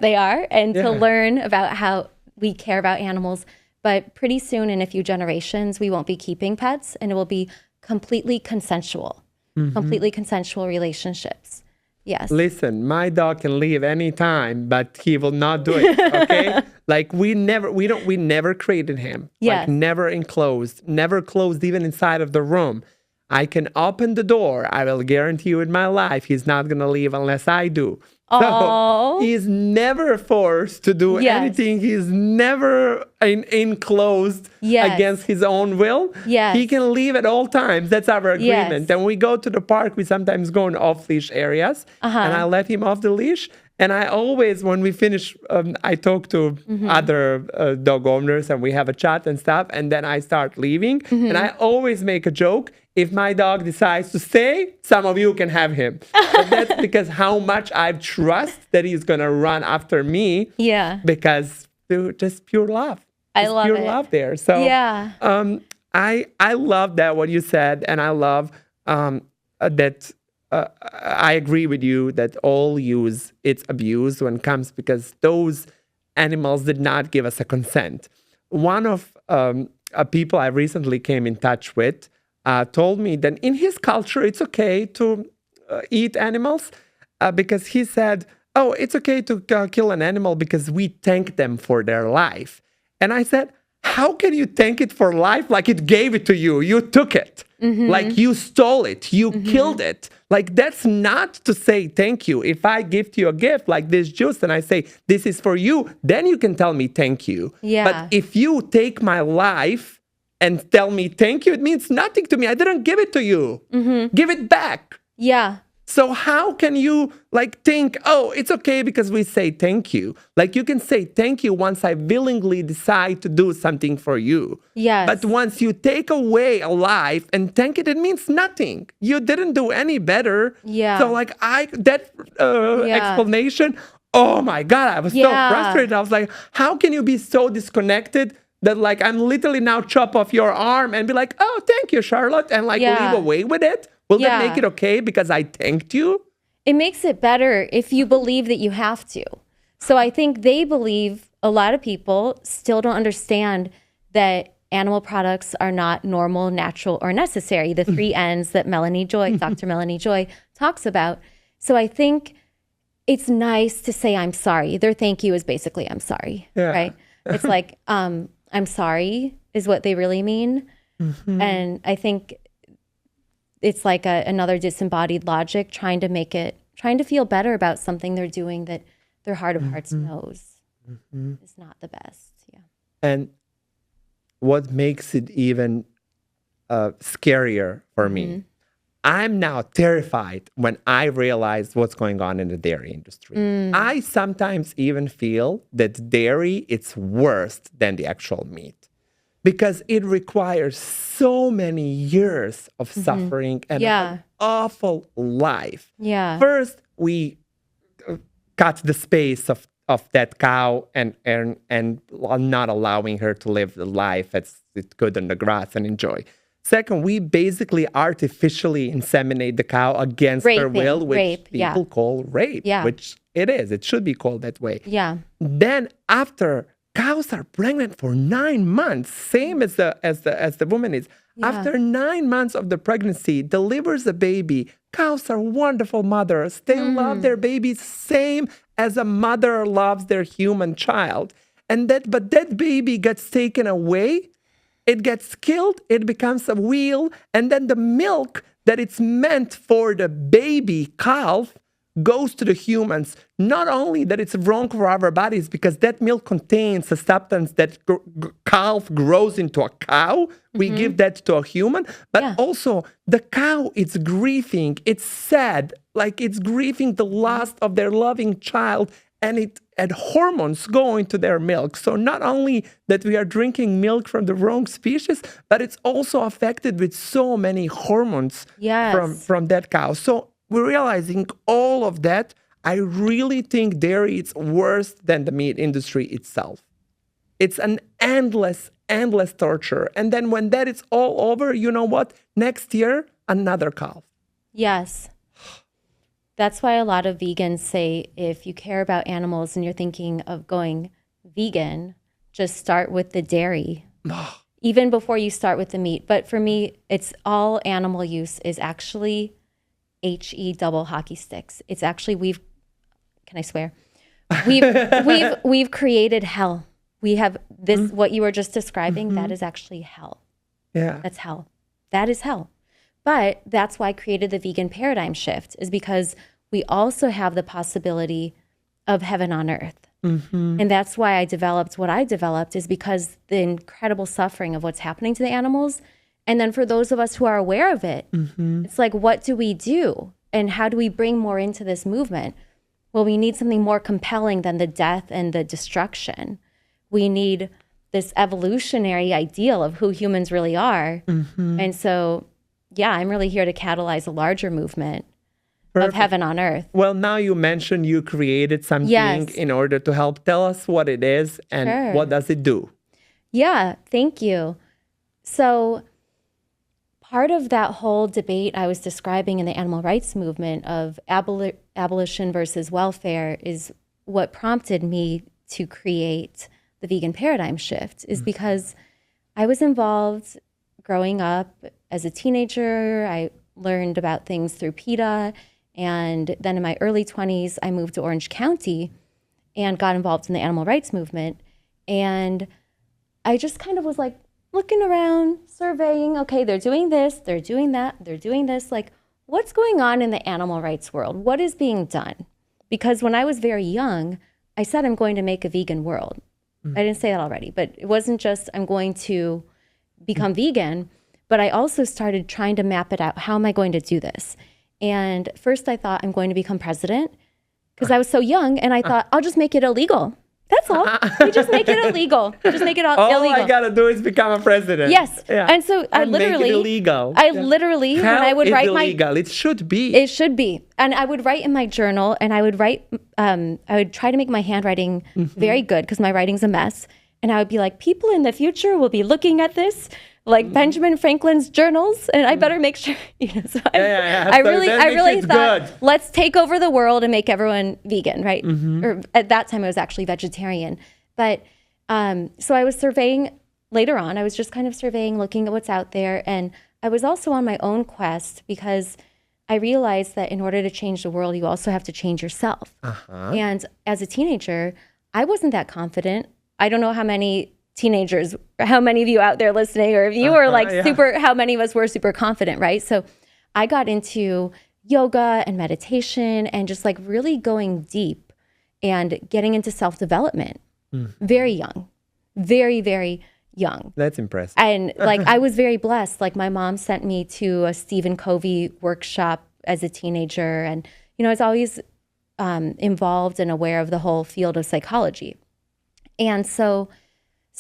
Speaker 2: they are and to learn about how we care about animals. But pretty soon, in a few generations, we won't be keeping pets and it will be completely consensual relationships. Yes.
Speaker 1: Listen, my dog can leave anytime, but he will not do it. Okay. Like we never created him.
Speaker 2: Yes.
Speaker 1: Like never enclosed, never closed even inside of the room. I can open the door. I will guarantee you in my life, he's not going to leave unless I do. So he's never forced to do anything. He's never enclosed against his own will.
Speaker 2: Yes.
Speaker 1: He can leave at all times. That's our agreement. And when we go to the park, we sometimes go in off-leash areas. And I let him off the leash. And I always, when we finish, I talk to other dog owners and we have a chat and stuff. And then I start leaving. And I always make a joke. If my dog decides to stay, some of you can have him. But that's because how much I trust that he's going to run after me.
Speaker 2: Yeah.
Speaker 1: Because just pure love.
Speaker 2: I love
Speaker 1: pure
Speaker 2: it.
Speaker 1: love there. So I love that what you said. And I love that I agree with you that all use, it's abuse when it comes because those animals did not give us a consent. One of people I recently came in touch with told me that in his culture, it's okay to eat animals because he said, oh, it's okay to kill an animal because we thank them for their life. And I said, how can you thank it for life like it gave it to you? You took it. Like you stole it. You killed it. Like that's not to say thank you. If I gift you a gift like this juice and I say, this is for you, then you can tell me thank you.
Speaker 2: Yeah.
Speaker 1: But if you take my life and tell me thank you, it means nothing to me. I didn't give it to you. Give it back.
Speaker 2: Yeah.
Speaker 1: So how can you like think, oh, it's okay because we say thank you? Like you can say thank you once I willingly decide to do something for you.
Speaker 2: Yes.
Speaker 1: But once you take away a life and thank it, it means nothing. You didn't do any better.
Speaker 2: Yeah.
Speaker 1: So like explanation, oh my God, I was so frustrated. I was like, how can you be so disconnected that like I'm literally now chop off your arm and be like, oh, thank you, Charlotte, and like leave away with it? Will that make it okay because I thanked you?
Speaker 2: It makes it better if you believe that you have to. So I think they believe, a lot of people still don't understand that animal products are not normal, natural, or necessary. The 3 N's that Melanie Joy, Dr. Melanie Joy talks about. So I think it's nice to say, I'm sorry. Their thank you is basically, I'm sorry, right? It's like, I'm sorry is what they really mean. And I think it's like another disembodied logic, trying to feel better about something they're doing that their heart of hearts knows is not the best. Yeah.
Speaker 1: And what makes it even scarier for me, I'm now terrified when I realize what's going on in the dairy industry. I sometimes even feel that dairy is worse than the actual meat. Because it requires so many years of suffering and an awful life.
Speaker 2: Yeah.
Speaker 1: First, we cut the space of that cow and not allowing her to live the life as it could on the grass and enjoy. Second, we basically artificially inseminate the cow against her will, which people call rape, which it is. It should be called that way.
Speaker 2: Yeah.
Speaker 1: Then after cows are pregnant for 9 months, same as the woman is.
Speaker 2: Yeah.
Speaker 1: After 9 months of the pregnancy, delivers a baby. Cows are wonderful mothers. They love their babies same as a mother loves their human child. But that baby gets taken away. It gets killed. It becomes a wheel, and then the milk that it's meant for the baby calf goes to the humans. Not only that it's wrong for our bodies because that milk contains a substance that calf grows into a cow. We give that to a human, but also the cow is grieving. It's sad, like it's grieving the loss of their loving child, and hormones go into their milk. So not only that we are drinking milk from the wrong species, but it's also affected with so many hormones from that cow. So we're realizing all of that. I really think dairy is worse than the meat industry itself. It's an endless torture. And then when that is all over, you know what? Next year, another calf.
Speaker 2: Yes. That's why a lot of vegans say if you care about animals and you're thinking of going vegan, just start with the dairy, even before you start with the meat. But for me, it's all animal use is actually HE double hockey sticks. It's actually can I swear? We've created hell. We have this what you were just describing, that is actually hell.
Speaker 1: Yeah.
Speaker 2: That's hell. That is hell. But that's why I created the vegan paradigm shift, is because we also have the possibility of heaven on earth. And that's why I developed what I developed, is because the incredible suffering of what's happening to the animals. And then for those of us who are aware of it, it's like, what do we do? And how do we bring more into this movement? Well, we need something more compelling than the death and the destruction. We need this evolutionary ideal of who humans really are. And so, yeah, I'm really here to catalyze a larger movement of heaven on earth.
Speaker 1: Well, now you mentioned you created something in order to help. Tell us what it is and what does it do?
Speaker 2: Yeah, thank you. So part of that whole debate I was describing in the animal rights movement of abolition versus welfare is what prompted me to create the vegan paradigm shift, is because I was involved growing up as a teenager. I learned about things through PETA. And then in my early 20s, I moved to Orange County and got involved in the animal rights movement. And I just kind of was like looking around, surveying, okay, they're doing this, they're doing that, they're doing this. Like, what's going on in the animal rights world? What is being done? Because when I was very young, I said I'm going to make a vegan world. I didn't say that already, but it wasn't just I'm going to become vegan, but I also started trying to map it out. How am I going to do this? And first I thought I'm going to become president because I was so young, and I thought I'll just make it illegal. That's all. We just make it illegal. Just make it all illegal.
Speaker 1: All I gotta do is become a president.
Speaker 2: Yes. Yeah. And so I literally
Speaker 1: make it illegal.
Speaker 2: Literally, when I would write
Speaker 1: illegal. It should be.
Speaker 2: It should be. And I would write in my journal, and I would write. I would try to make my handwriting very good because my writing's a mess. And I would be like, people in the future will be looking at this, like Benjamin Franklin's journals, and I better make sure. So I really thought, let's take over the world and make everyone vegan, right? Or at that time, I was actually vegetarian. But so I was surveying later on. I was just kind of surveying, looking at what's out there, and I was also on my own quest because I realized that in order to change the world, you also have to change yourself. And as a teenager, I wasn't that confident. I don't know how many teenagers, how many of you out there listening, or if you were like how many of us were super confident, right? So I got into yoga and meditation and just like really going deep and getting into self-development very young, very, very young.
Speaker 1: That's impressive.
Speaker 2: And like, I was very blessed. Like my mom sent me to a Stephen Covey workshop as a teenager. And, you know, I was always involved and aware of the whole field of psychology. And so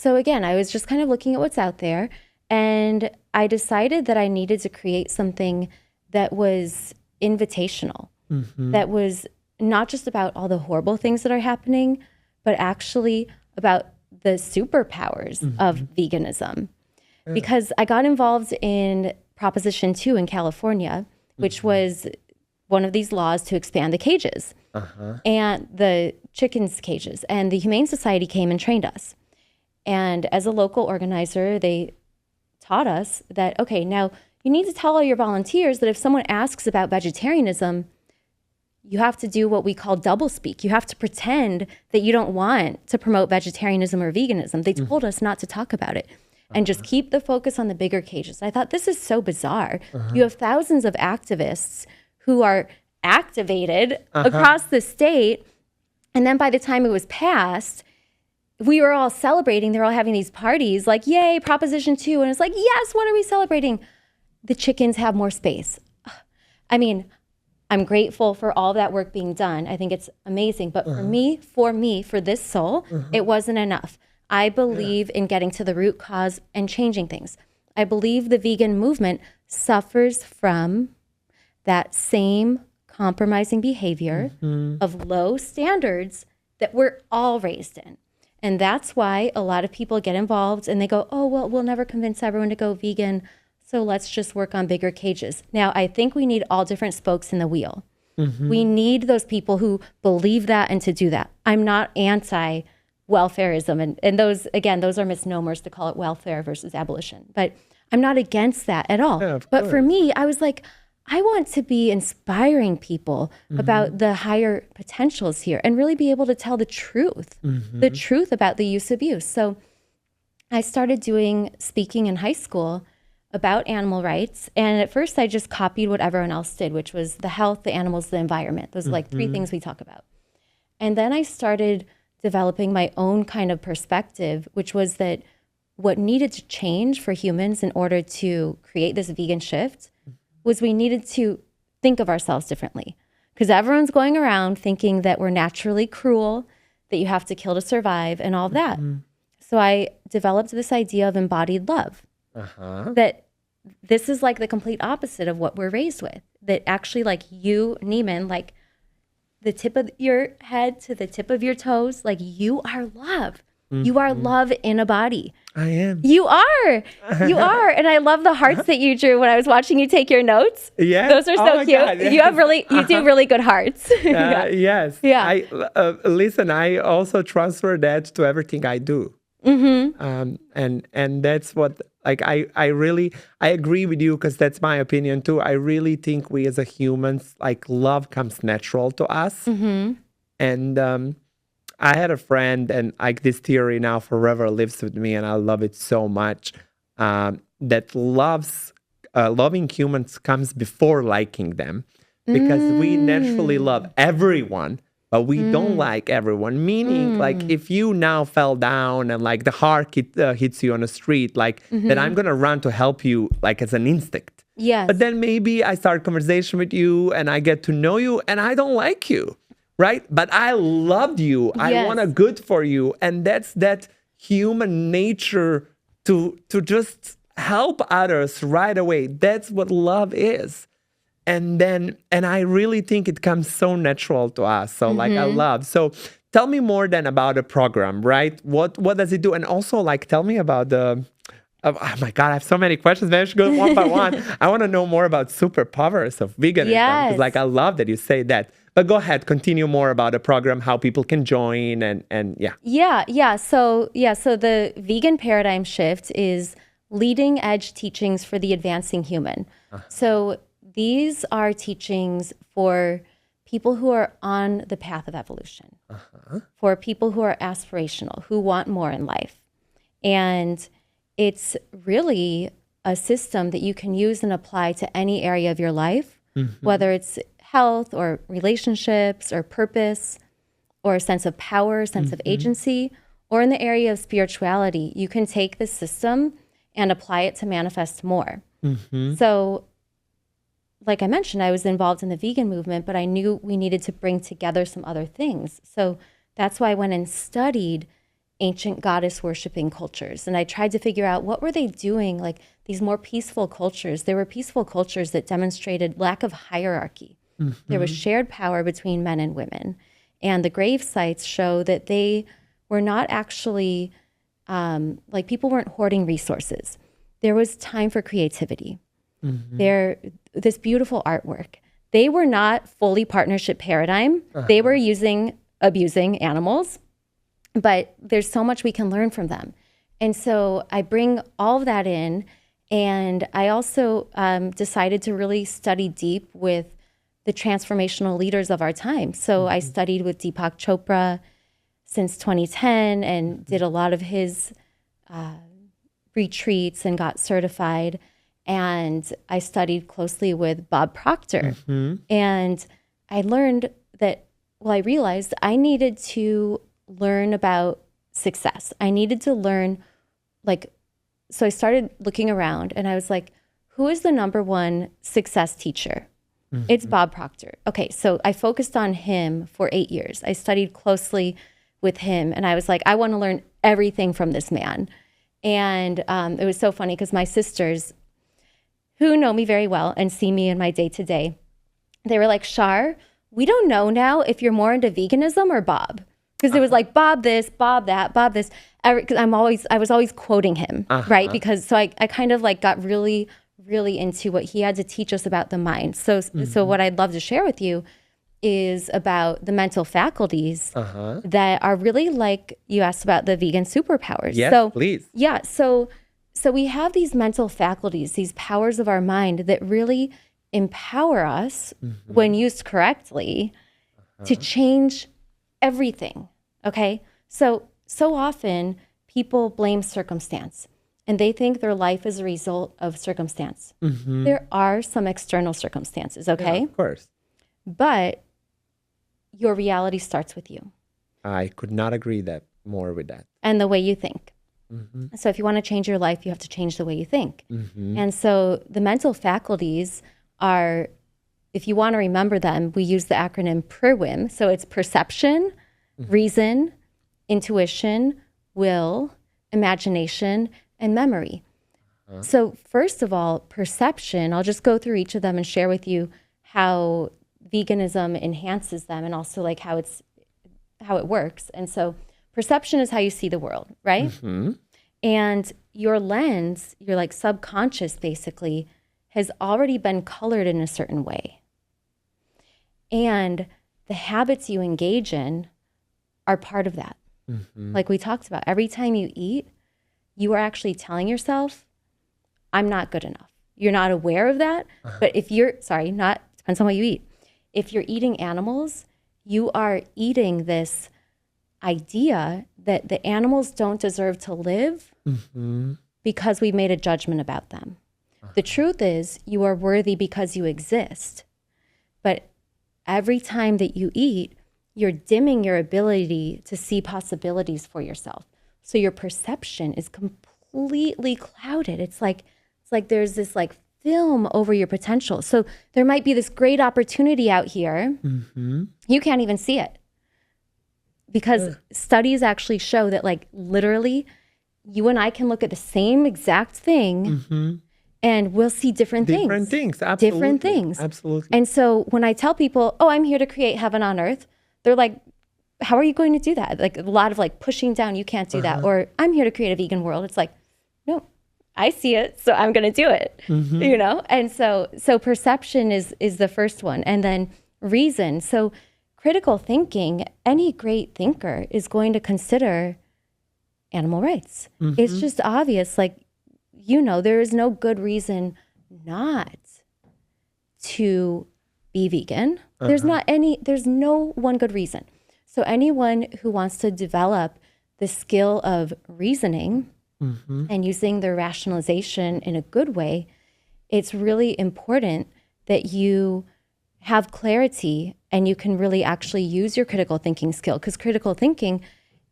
Speaker 2: again, I was just kind of looking at what's out there, and I decided that I needed to create something that was invitational, that was not just about all the horrible things that are happening, but actually about the superpowers of veganism. Because I got involved in Proposition 2 in California, which was one of these laws to expand the cages and the chickens' cages. And the Humane Society came and trained us. And as a local organizer, they taught us that, okay, now you need to tell all your volunteers that if someone asks about vegetarianism, you have to do what we call double speak. You have to pretend that you don't want to promote vegetarianism or veganism. They told us not to talk about it and just keep the focus on the bigger cages. I thought, this is so bizarre. You have thousands of activists who are activated across the state. And then by the time it was passed, we were all celebrating. They're all having these parties like, yay, Proposition 2. And it's like, yes, what are we celebrating? The chickens have more space. I mean, I'm grateful for all that work being done. I think it's amazing. But for this soul, it wasn't enough. I believe in getting to the root cause and changing things. I believe the vegan movement suffers from that same compromising behavior of low standards that we're all raised in. And that's why a lot of people get involved and they go, oh, well, we'll never convince everyone to go vegan, so let's just work on bigger cages. Now, I think we need all different spokes in the wheel. We need those people who believe that and to do that. I'm not anti-welfarism. And those, again, those are misnomers to call it welfare versus abolition. But I'm not against that at all.
Speaker 1: Yeah,
Speaker 2: but for me, I was like, I want to be inspiring people about the higher potentials here and really be able to tell the truth about the use of use. So I started doing speaking in high school about animal rights. And at first I just copied what everyone else did, which was the health, the animals, the environment. Those are like three things we talk about. And then I started developing my own kind of perspective, which was that what needed to change for humans in order to create this vegan shift was we needed to think of ourselves differently. Because everyone's going around thinking that we're naturally cruel, that you have to kill to survive and all of that. So I developed this idea of embodied love. That this is like the complete opposite of what we're raised with. That actually, like you, Neman, like the tip of your head to the tip of your toes, like you are love. You are love in a body.
Speaker 1: I am.
Speaker 2: You are. You are. And I love the hearts that you drew when I was watching you take your notes.
Speaker 1: Yeah.
Speaker 2: Those are so cute.
Speaker 1: God, yes.
Speaker 2: You do really good hearts.
Speaker 1: Yes.
Speaker 2: Yeah.
Speaker 1: Listen, I also transfer that to everything I do. And that's what, like, I agree with you, because that's my opinion too. I really think we as a humans, like, love comes natural to us. And I had a friend, and like this theory now forever lives with me, and I love it so much, that loving humans comes before liking them, because we naturally love everyone, but we don't like everyone. Meaning, like, if you now fell down and like the heart hits you on the street, like, then I'm gonna run to help you, like, as an instinct.
Speaker 2: Yes.
Speaker 1: But then maybe I start conversation with you and I get to know you and I don't like you. Right? But I loved you. I want a good for you. And that's that human nature to just help others right away. That's what love is. And I really think it comes so natural to us. So like, I love. So tell me more then about the program, right? What does it do? And also, like, tell me about the, oh my God, I have so many questions. Maybe I should go one by one. I want to know more about superpowers of veganism.
Speaker 2: Yes.
Speaker 1: 'Cause, like, I love that you say that. But go ahead, continue more about the program, how people can join, and yeah.
Speaker 2: So the vegan paradigm shift is leading edge teachings for the advancing human. So these are teachings for people who are on the path of evolution, for people who are aspirational, who want more in life. And it's really a system that you can use and apply to any area of your life, whether it's health or relationships or purpose or a sense of power, sense of agency, or in the area of spirituality. You can take this system and apply it to manifest more. So, like I mentioned, I was involved in the vegan movement, but I knew we needed to bring together some other things. So that's why I went and studied ancient goddess worshiping cultures. And I tried to figure out what were they doing, like these more peaceful cultures. There were peaceful cultures that demonstrated lack of hierarchy. There was shared power between men and women. And the grave sites show that they were not actually, like, people weren't hoarding resources. There was time for creativity. This beautiful artwork. They were not fully partnership paradigm. They were abusing animals, but there's so much we can learn from them. And so I bring all of that in. And I also decided to really study deep with the transformational leaders of our time. So I studied with Deepak Chopra since 2010 and did a lot of his retreats and got certified. And I studied closely with Bob Proctor. And I learned that, I realized I needed to learn about success. I needed to learn, so I started looking around and I was like, who is the number one success teacher? It's Bob Proctor. Okay, so I focused on him for 8 years. I studied closely with him and I was like, I want to learn everything from this man. And it was so funny because my sisters, who know me very well and see me in my day-to-day, they were like, Char, we don't know now if you're more into veganism or Bob. Because it was like Bob this, Bob that, Bob this. Because I was always quoting him, right? Because so I kind of got really, really into what he had to teach us about the mind. So what I'd love to share with you is about the mental faculties that are really like you asked about the vegan superpowers.
Speaker 1: Yes, please.
Speaker 2: Yeah. So we have these mental faculties, these powers of our mind that really empower us when used correctly to change everything. Okay. So often people blame circumstance and they think their life is a result of circumstance. There are some external circumstances. Okay.
Speaker 1: Yeah, of course.
Speaker 2: But your reality starts with you.
Speaker 1: I could not agree more with that.
Speaker 2: And the way you think. So if you want to change your life, you have to change the way you think. And so the mental faculties are, if you want to remember them, we use the acronym PRWIM. So it's perception, reason, intuition, will, imagination, and memory. So first of all, perception, I'll just go through each of them and share with you how veganism enhances them and also how it works. And so perception is how you see the world, right? And your lens, your subconscious basically, has already been colored in a certain way. And the habits you engage in are part of that. Like we talked about, every time you eat, you are actually telling yourself, I'm not good enough. You're not aware of that, but if you're, depends on what you eat. If you're eating animals, you are eating this idea that the animals don't deserve to live because we made a judgment about them. The truth is, you are worthy because you exist. But every time that you eat, you're dimming your ability to see possibilities for yourself. So your perception is completely clouded. It's like there's this film over your potential. So there might be this great opportunity out here. You can't even see it. Because studies actually show that literally you and I can look at the same exact thing and we'll see different things.
Speaker 1: Different things, absolutely.
Speaker 2: Different things.
Speaker 1: Absolutely.
Speaker 2: And so when I tell people, oh, I'm here to create heaven on earth, they're like, how are you going to do that? A lot of pushing down, you can't do that. Or I'm here to create a vegan world. It's like, no, I see it, so I'm going to do it, And so perception is the first one. And then reason. So critical thinking, any great thinker is going to consider animal rights. It's just obvious. There is no good reason not to be vegan. There's no one good reason. So anyone who wants to develop the skill of reasoning and using their rationalization in a good way, it's really important that you have clarity and you can really actually use your critical thinking skill, because critical thinking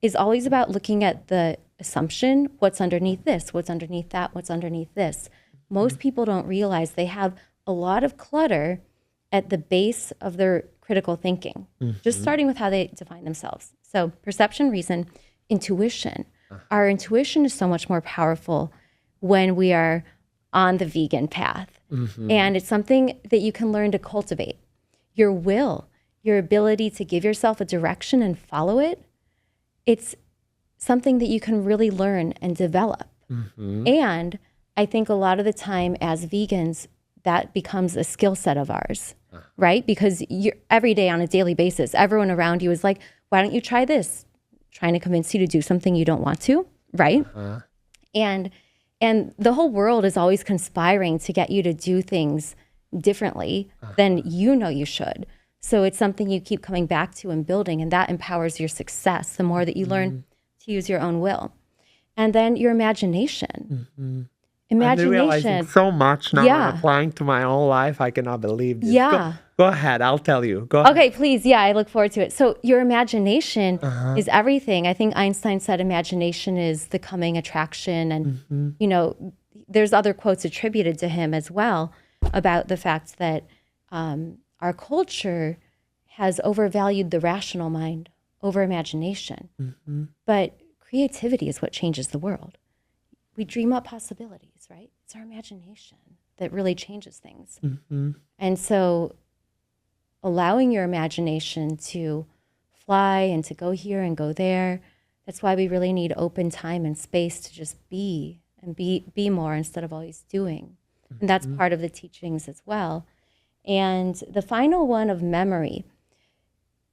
Speaker 2: is always about looking at the assumption, what's underneath this, what's underneath that, what's underneath this. Most people don't realize they have a lot of clutter at the base of their critical thinking, just starting with how they define themselves. So perception, reason, intuition. Our intuition is so much more powerful when we are on the vegan path. And it's something that you can learn to cultivate. Your will, your ability to give yourself a direction and follow it, it's something that you can really learn and develop. And I think a lot of the time as vegans, that becomes a skill set of ours, right? Because you're every day on a daily basis, everyone around you is like, why don't you try this? Trying to convince you to do something you don't want to, right? And the whole world is always conspiring to get you to do things differently than you know you should. So it's something you keep coming back to and building, and that empowers your success the more that you learn to use your own will. And then your imagination.
Speaker 1: I'm realizing so much now.
Speaker 2: Yeah.
Speaker 1: I'm applying to my own life. I cannot believe this.
Speaker 2: Yeah.
Speaker 1: Go ahead. I'll tell you. Go ahead.
Speaker 2: Okay, please. Yeah, I look forward to it. So your imagination is everything. I think Einstein said imagination is the coming attraction. And, you know, there's other quotes attributed to him as well about the fact that our culture has overvalued the rational mind over imagination. But creativity is what changes the world. We dream up possibilities, right? It's our imagination that really changes things. And so allowing your imagination to fly and to go here and go there, that's why we really need open time and space to just be and be more instead of always doing. And that's part of the teachings as well. And the final one of memory.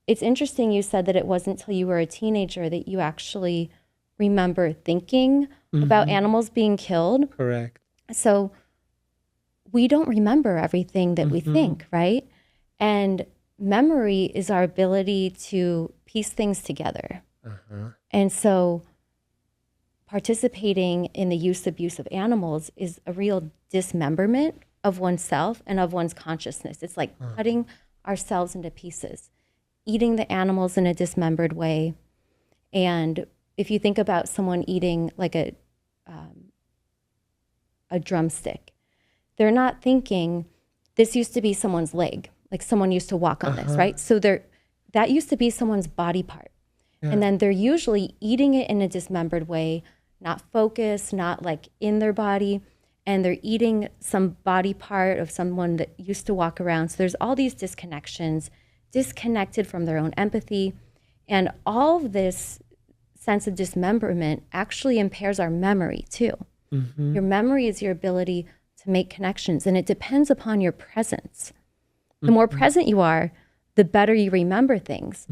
Speaker 2: It's interesting you said that it wasn't until you were a teenager that you actually remember thinking about animals being killed.
Speaker 1: Correct.
Speaker 2: So we don't remember everything that we think, right? And memory is our ability to piece things together. And so participating in the abuse of animals is a real dismemberment of oneself and of one's consciousness. It's like cutting ourselves into pieces, eating the animals in a dismembered way. And if you think about someone eating like a drumstick, they're not thinking, this used to be someone's leg, like someone used to walk on this, right? So that used to be someone's body part. And then they're usually eating it in a dismembered way, not focused, not like in their body. And they're eating some body part of someone that used to walk around. So there's all these disconnections, disconnected from their own empathy. And all of this sense of dismemberment actually impairs our memory too. Your memory is your ability to make connections, and it depends upon your presence. The more present you are, the better you remember things.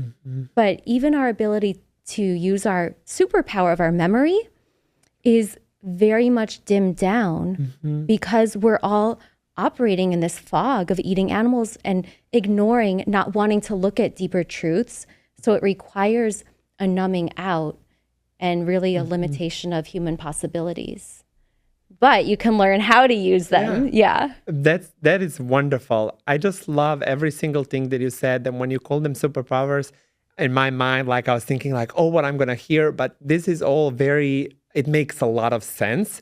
Speaker 2: But even our ability to use our superpower of our memory is very much dimmed down because we're all operating in this fog of eating animals and ignoring, not wanting to look at deeper truths. So it requires a numbing out and really a limitation of human possibilities. But you can learn how to use them. Yeah.
Speaker 1: That is wonderful. I just love every single thing that you said. And when you call them superpowers, in my mind, like I was thinking like, oh, what I'm going to hear. But this is all it makes a lot of sense.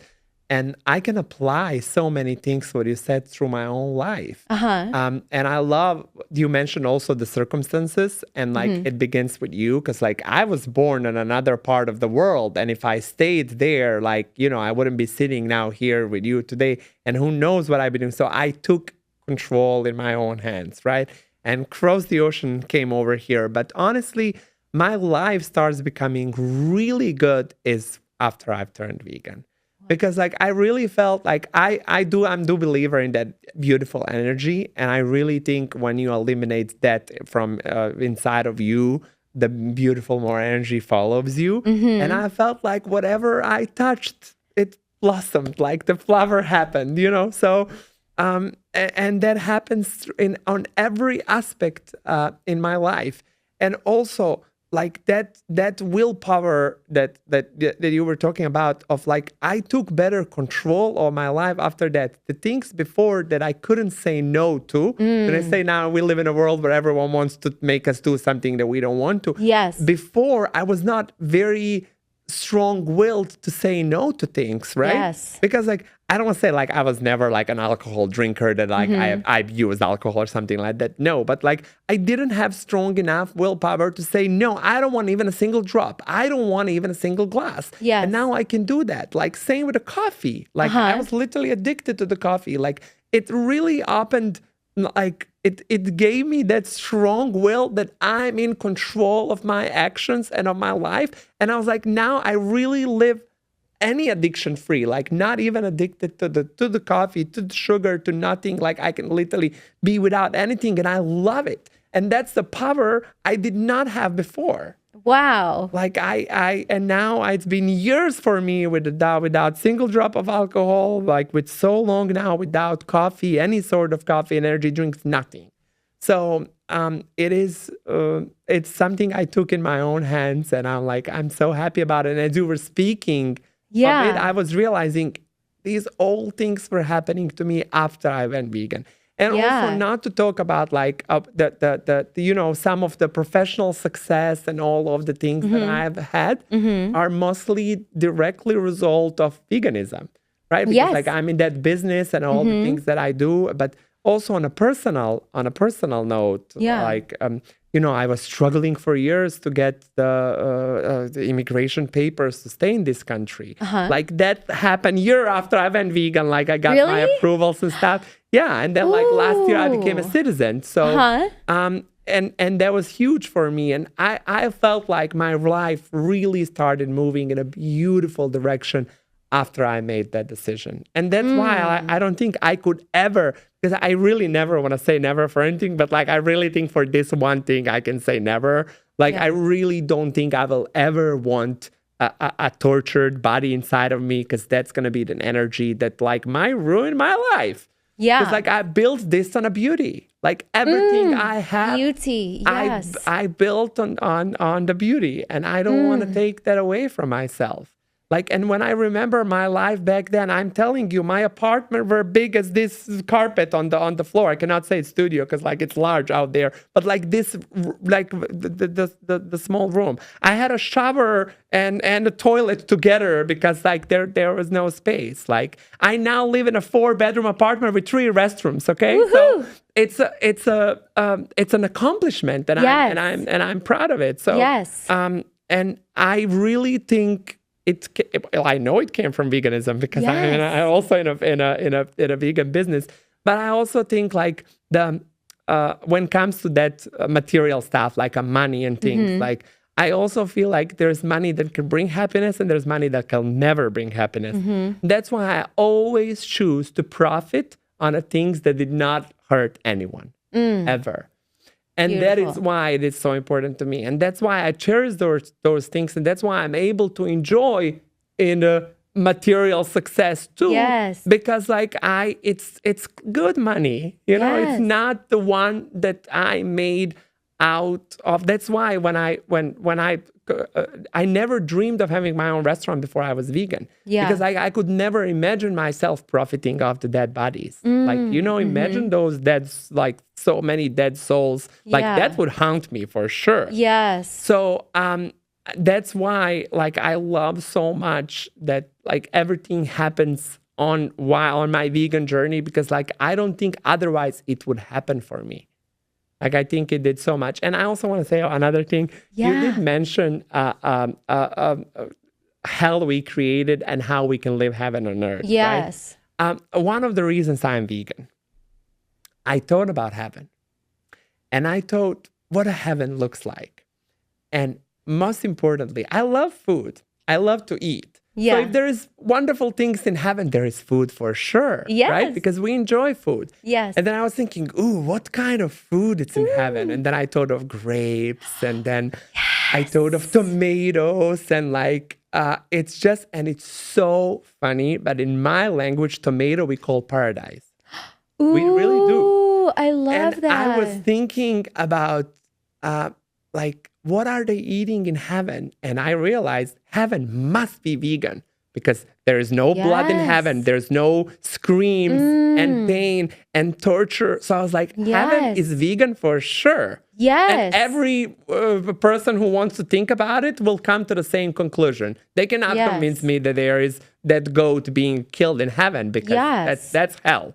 Speaker 1: And I can apply so many things, what you said, through my own life. And I love, you mentioned also the circumstances, and like it begins with you, because like I was born in another part of the world. And if I stayed there, like, you know, I wouldn't be sitting now here with you today. And who knows what I've been doing. So I took control in my own hands, right? And across the ocean came over here. But honestly, my life starts becoming really good is after I've turned vegan. Because like I really felt like I'm a believer in that beautiful energy. And I really think when you eliminate that from inside of you, the beautiful more energy follows you. And I felt like whatever I touched, it blossomed, like the flower happened, you know? So, and that happens on every aspect in my life. And also, like that willpower that you were talking about, of like I took better control of my life after that. The things before that I couldn't say no to. And I say now we live in a world where everyone wants to make us do something that we don't want to.
Speaker 2: Yes.
Speaker 1: Before I was not very strong-willed to say no to things, right?
Speaker 2: Yes.
Speaker 1: Because like I don't want to say like I was never like an alcohol drinker that like I've used alcohol or something like that. No, but like I didn't have strong enough willpower to say no. I don't want even a single drop. I don't want even a single glass.
Speaker 2: Yes.
Speaker 1: And now I can do that. Like same with the coffee. Like I was literally addicted to the coffee. Like it really opened, like it gave me that strong will that I'm in control of my actions and of my life. And I was like, now I really live any addiction free, like not even addicted to the coffee, to the sugar, to nothing. Like I can literally be without anything, and I love it. And that's the power I did not have before.
Speaker 2: Wow.
Speaker 1: Like and now it's been years for me without single drop of alcohol, like with so long now without coffee, any sort of coffee and energy drinks, nothing. So it's something I took in my own hands, and I'm so happy about it. And as you were speaking of it, I was realizing these old things were happening to me after I went vegan. And also not to talk about like the some of the professional success and all of the things that I've had are mostly directly result of veganism, right? Because like I'm in that business and all the things that I do, but also on a personal note, like I was struggling for years to get the immigration papers to stay in this country. Like that happened year after I went vegan. Like I got my approvals and stuff. Yeah, and then like last year I became a citizen. So and that was huge for me. And I felt like my life really started moving in a beautiful direction after I made that decision. And that's why I don't think I could ever, because I really never want to say never for anything, but like I really think for this one thing I can say never. Like I really don't think I will ever want a tortured body inside of me, because that's going to be the energy that like might ruin my life. Yeah. Because like I built this on a beauty. Like everything I have,
Speaker 2: beauty. Yes.
Speaker 1: I built on the beauty, and I don't want to take that away from myself. Like, and when I remember my life back then, I'm telling you, my apartment were big as this carpet on the floor. I cannot say studio because like it's large out there, but like this, like the small room. I had a shower and a toilet together because like there was no space. Like I now live in a 4-bedroom apartment with 3 restrooms. Okay,
Speaker 2: woo-hoo.
Speaker 1: So it's an accomplishment, and I'm proud of it. So and I really think. I know it came from veganism because I also in a vegan business, but I also think like when it comes to that material stuff like money and things, like I also feel like there's money that can bring happiness and there's money that can never bring happiness. That's why I always choose to profit on the things that did not hurt anyone ever. And that is why it is so important to me. And that's why I cherish those things. And that's why I'm able to enjoy in the material success too. Yes. Because like it's good money. You know, it's not the one that I made out of. That's why when I never dreamed of having my own restaurant before I was vegan. Because I could never imagine myself profiting off the dead bodies. Like, imagine those dead, like so many dead souls. Like that would haunt me for sure. Yes. So that's why like I love so much that like everything happens on my vegan journey, because like I don't think otherwise it would happen for me. Like, I think it did so much. And I also want to say another thing. You did mention hell we created and how we can live heaven on earth. Yes. Right? One of the reasons I'm vegan, I thought about heaven. And I thought what a heaven looks like. And most importantly, I love food. I love to eat. So if there is wonderful things in heaven, there is food for sure, right? Because we enjoy food. Yes. And then I was thinking, ooh, what kind of food is in heaven? And then I thought of grapes, and then I thought of tomatoes, and like, it's so funny, but in my language, tomato we call paradise. Ooh, we really do.
Speaker 2: I love that.
Speaker 1: I was thinking about like, what are they eating in heaven? And I realized heaven must be vegan, because there is no blood in heaven. There's no screams and pain and torture. So I was like, heaven is vegan for sure. Yes. And every person who wants to think about it will come to the same conclusion. They cannot convince me that there is that goat being killed in heaven, because that's hell.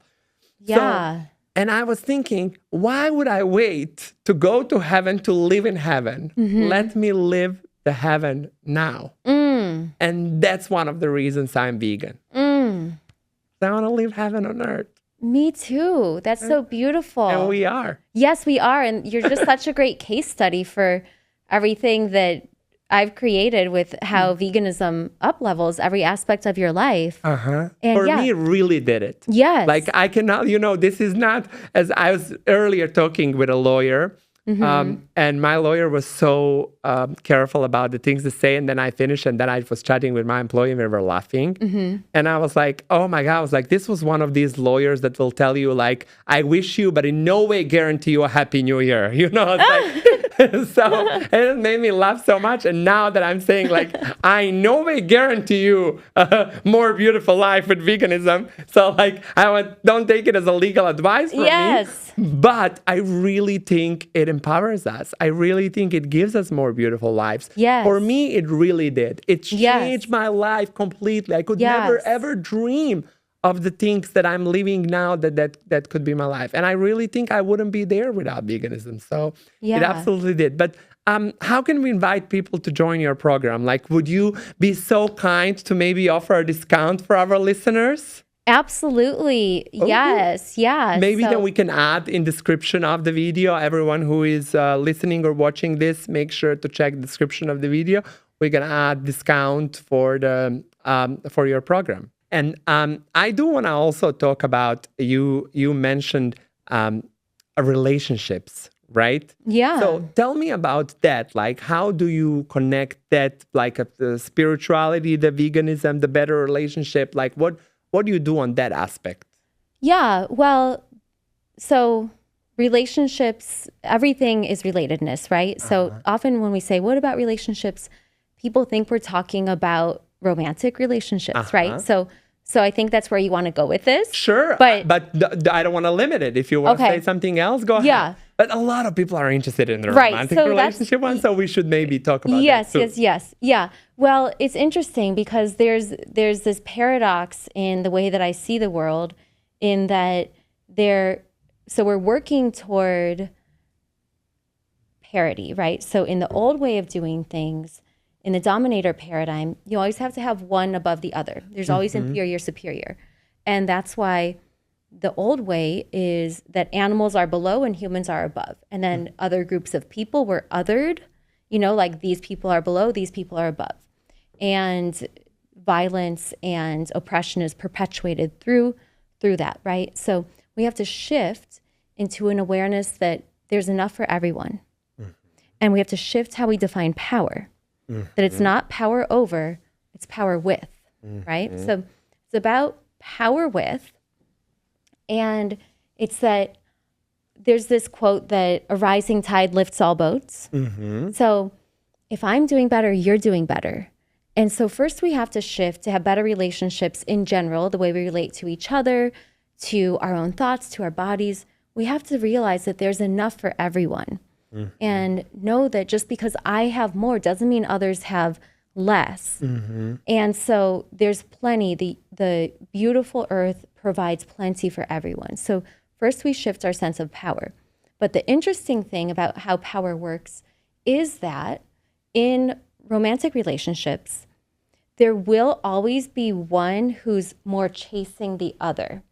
Speaker 1: Yeah. So, and I was thinking, why would I wait to go to heaven to live in heaven? Let me live the heaven now. And that's one of the reasons I'm vegan. I want to live heaven on earth.
Speaker 2: Me too. That's so beautiful.
Speaker 1: And we are.
Speaker 2: Yes, we are. And you're just such a great case study for everything that I've created with how veganism up-levels every aspect of your life. And
Speaker 1: for me, it really did it.
Speaker 2: Yes.
Speaker 1: Like I cannot, this is not, as I was earlier talking with a lawyer And my lawyer was so careful about the things to say. And then I finished, and then I was chatting with my employee, and we were laughing. And I was like, oh my God, I was like, this was one of these lawyers that will tell you, like, I wish you, but in no way guarantee you a happy new year. You know, it's like, so it made me laugh so much. And now that I'm saying, like, I in no way guarantee you a more beautiful life with veganism. So, like, don't take it as a legal advice from me. But I really think it empowers us. I really think it gives us more beautiful lives. For me, it really did. It changed my life completely. I could never, ever dream of the things that I'm living now that could be my life. And I really think I wouldn't be there without veganism. So it absolutely did. But how can we invite people to join your program? Like, would you be so kind to maybe offer a discount for our listeners?
Speaker 2: Absolutely. Yes. Yeah.
Speaker 1: Maybe then we can add in description of the video. Everyone who is listening or watching this, make sure to check the description of the video. We can add discount for the for your program. And I do want to also talk about you mentioned relationships, right?
Speaker 2: Yeah.
Speaker 1: So tell me about that. Like, how do you connect that, like the spirituality, the veganism, the better relationship? Like, what do you do on that aspect?
Speaker 2: Yeah, well, so relationships, everything is relatedness, right? So often when we say, what about relationships? People think we're talking about romantic relationships, right? So I think that's where you want to go with this.
Speaker 1: Sure, but I don't want to limit it. If you want to say something else, go ahead. Yeah. But a lot of people are interested in the romantic relationship one, so we should maybe talk about that too.
Speaker 2: Yes. Yeah. Well, it's interesting because there's this paradox in the way that I see the world, in that we're working toward parity, right? So in the old way of doing things, in the Dominator Paradigm, you always have to have one above the other. There's always inferior, superior. And that's why the old way is that animals are below and humans are above. And then other groups of people were othered, like these people are below, these people are above. And violence and oppression is perpetuated through that, right? So we have to shift into an awareness that there's enough for everyone. And we have to shift how we define power. That it's not power over, it's power with, right? So it's about power with. And it's that there's this quote that a rising tide lifts all boats. So if I'm doing better, you're doing better. And so first we have to shift to have better relationships in general, the way we relate to each other, to our own thoughts, to our bodies. We have to realize that there's enough for everyone. And know that just because I have more doesn't mean others have less. And so there's plenty. The beautiful earth provides plenty for everyone. So first we shift our sense of power. But the interesting thing about how power works is that in romantic relationships, there will always be one who's more chasing the other.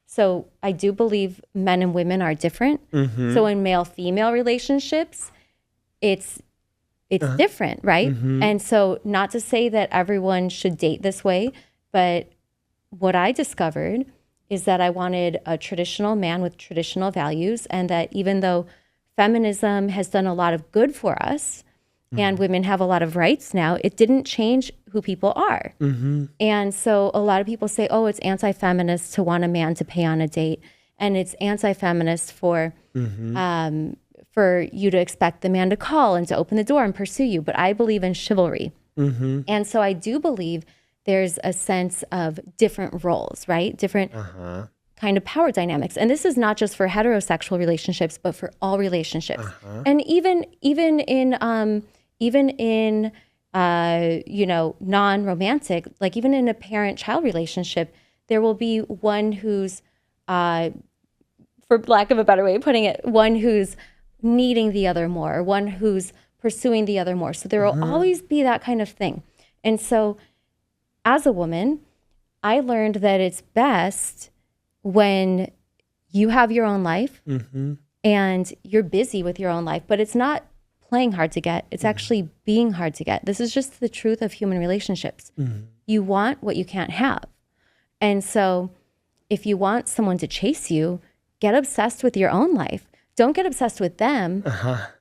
Speaker 2: So I do believe men and women are different. So in male-female relationships, it's different, right? And so not to say that everyone should date this way, but what I discovered is that I wanted a traditional man with traditional values, and that even though feminism has done a lot of good for us, and women have a lot of rights now, it didn't change who people are. And so a lot of people say, oh, it's anti-feminist to want a man to pay on a date. And it's anti-feminist for you to expect the man to call and to open the door and pursue you. But I believe in chivalry. And so I do believe there's a sense of different roles, right? Different kind of power dynamics. And this is not just for heterosexual relationships, but for all relationships. And even in non-romantic, like even in a parent-child relationship, there will be one who's, for lack of a better way of putting it, one who's needing the other more, or one who's pursuing the other more. So there will always be that kind of thing. And so as a woman, I learned that it's best when you have your own life and you're busy with your own life, but it's not playing hard to get. It's actually being hard to get. This is just the truth of human relationships. You want what you can't have. And so if you want someone to chase you, get obsessed with your own life. don't get obsessed with them.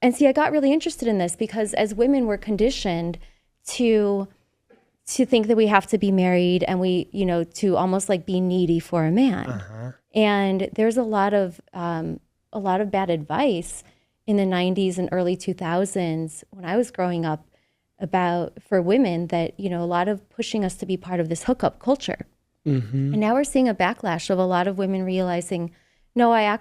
Speaker 2: And see, I got really interested in this because as women, we're conditioned to think that we have to be married and we, to almost like be needy for a man. And there's a lot of bad advice in the 90s and early 2000s when I was growing up for women that, a lot of pushing us to be part of this hookup culture. And now we're seeing a backlash of a lot of women realizing, no, I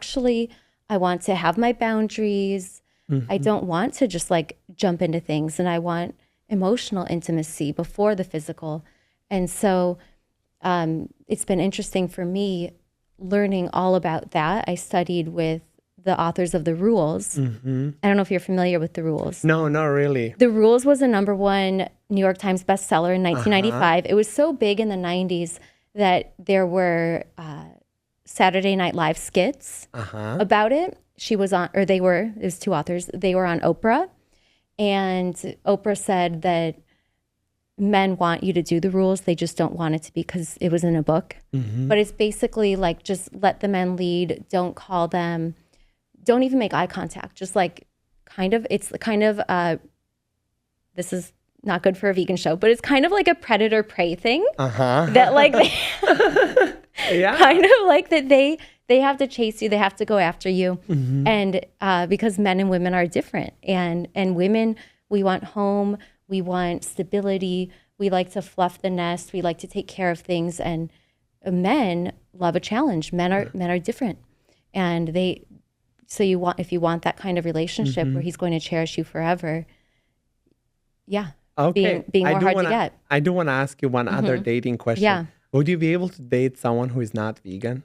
Speaker 2: want to have my boundaries. I don't want to just like jump into things, and I want emotional intimacy before the physical. And so it's been interesting for me learning all about that. I studied with the authors of The Rules. I don't know if you're familiar with The Rules.
Speaker 1: No, not really.
Speaker 2: The Rules was a #1 New York Times bestseller in 1995. It was so big in the 90s that there were Saturday Night Live skits about it. It was two authors. They were on Oprah. And Oprah said that men want you to do the rules. They just don't want it to be, because it was in a book. But it's basically like, just let the men lead. Don't call them. Don't even make eye contact. Just like this is not good for a vegan show, but it's kind of like a predator prey thing that like, kind of like that they have to chase you. They have to go after you. And because men and women are different, and women, we want home, we want stability. We like to fluff the nest. We like to take care of things. And men love a challenge. Men are different. And if you want that kind of relationship where he's going to cherish you forever. Yeah.
Speaker 1: Okay.
Speaker 2: Being more hard to get.
Speaker 1: I do want to ask you one other dating question.
Speaker 2: Yeah.
Speaker 1: Would you be able to date someone who is not vegan?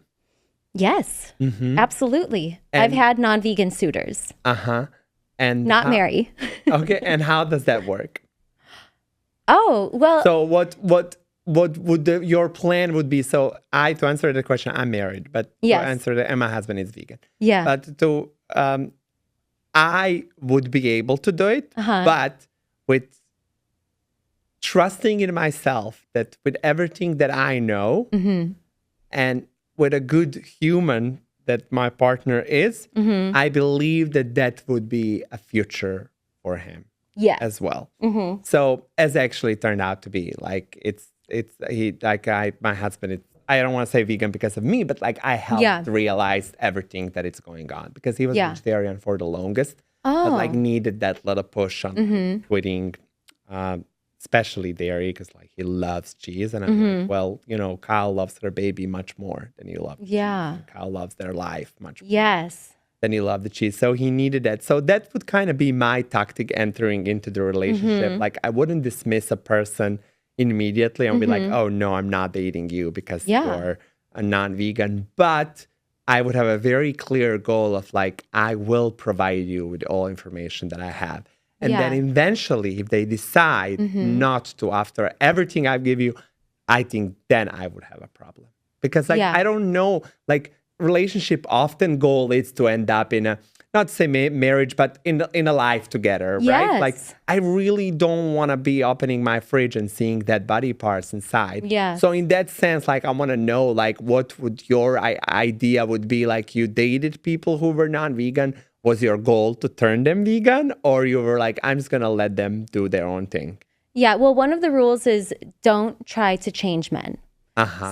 Speaker 2: Yes, absolutely. I've had non-vegan suitors.
Speaker 1: And
Speaker 2: not marry.
Speaker 1: Okay. And how does that work?
Speaker 2: Oh, well.
Speaker 1: So what would your plan would be? So to answer the question, I'm married, but
Speaker 2: yes.
Speaker 1: to answer and my husband is vegan.
Speaker 2: Yeah.
Speaker 1: But I would be able to do it, but with trusting in myself that with everything that I know and with a good human that my partner is, I believe that would be a future for him as well. So as actually turned out to be, like my husband, I don't want to say vegan because of me, but like I helped realize everything that is going on, because he was vegetarian for the longest, but like needed that little push on quitting, especially dairy, because like he loves cheese. And I'm like, well, Kyle loves her baby much more than you love cheese. And Kyle loves their life much more than you love the cheese. So he needed that. So that would kind of be my tactic entering into the relationship. Like I wouldn't dismiss a person immediately and be like, oh no, I'm not dating you because you're a non-vegan. But I would have a very clear goal of like, I will provide you with all information that I have. And then eventually, if they decide not to, after everything I give you, I think then I would have a problem. Because like, I don't know, like relationship often goal is to end up in a, not to say marriage, but in a life together, right? Like I really don't want to be opening my fridge and seeing dead body parts inside. So in that sense, like I want to know, like what would your idea would be? Like you dated people who were non-vegan. Was your goal to turn them vegan, or you were like, I'm just going to let them do their own thing?
Speaker 2: Yeah, well, one of the rules is don't try to change men.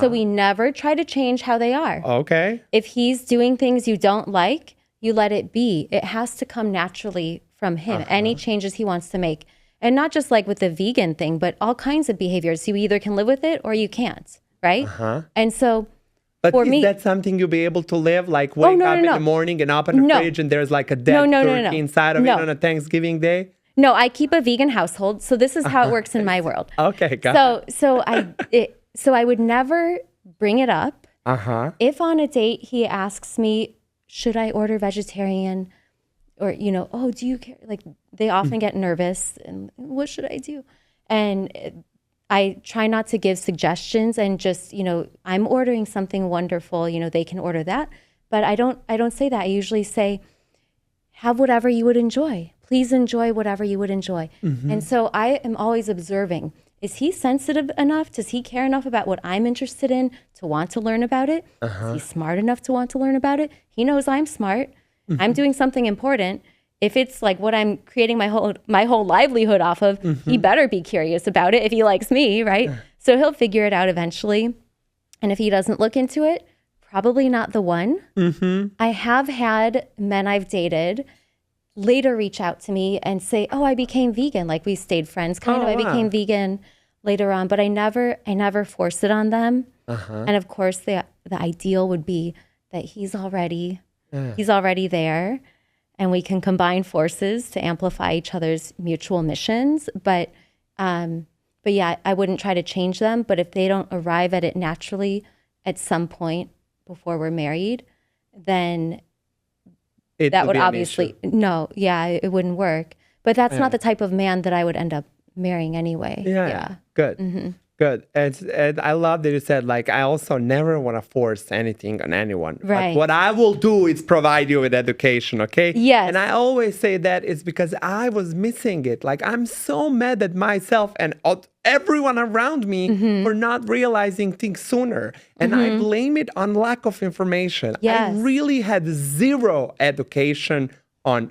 Speaker 2: So we never try to change how they are.
Speaker 1: Okay.
Speaker 2: If he's doing things you don't like, you let it be. It has to come naturally from him. Any changes he wants to make. And not just like with the vegan thing, but all kinds of behaviors. You either can live with it or you can't, right? And so...
Speaker 1: But is that something you'll be able to live? Like wake up in the morning and open the fridge and there's like a dead turkey inside of it on a Thanksgiving day?
Speaker 2: No, I keep a vegan household. So this is how it works in my world.
Speaker 1: Okay, got it.
Speaker 2: So I would never bring it up. If on a date he asks me, should I order vegetarian? Or, oh, do you care? Like they often get nervous and what should I do? And I try not to give suggestions and just, I'm ordering something wonderful, they can order that. But I don't say that. I usually say, have whatever you would enjoy. Please enjoy whatever you would enjoy. And so I am always observing, is he sensitive enough? Does he care enough about what I'm interested in to want to learn about it? Is he smart enough to want to learn about it? He knows I'm smart. I'm doing something important. If it's like what I'm creating my whole livelihood off of, he better be curious about it if he likes me, right? So he'll figure it out eventually. And if he doesn't look into it, probably not the one. I have had men I've dated later reach out to me and say, oh, I became vegan. Like we stayed friends kind of. I became vegan later on, but I never forced it on them. And of course the ideal would be that he's already there and we can combine forces to amplify each other's mutual missions. But yeah, I wouldn't try to change them. But if they don't arrive at it naturally at some point before we're married, then that would obviously, it wouldn't work. But that's not the type of man that I would end up marrying anyway.
Speaker 1: Yeah. Good. Good. And I love that you said, like, I also never want to force anything on anyone.
Speaker 2: Right.
Speaker 1: But what I will do is provide you with education, okay?
Speaker 2: Yes.
Speaker 1: And I always say that it's because I was missing it. Like, I'm so mad at myself and everyone around me for not realizing things sooner. And I blame it on lack of information.
Speaker 2: Yes.
Speaker 1: I really had zero education on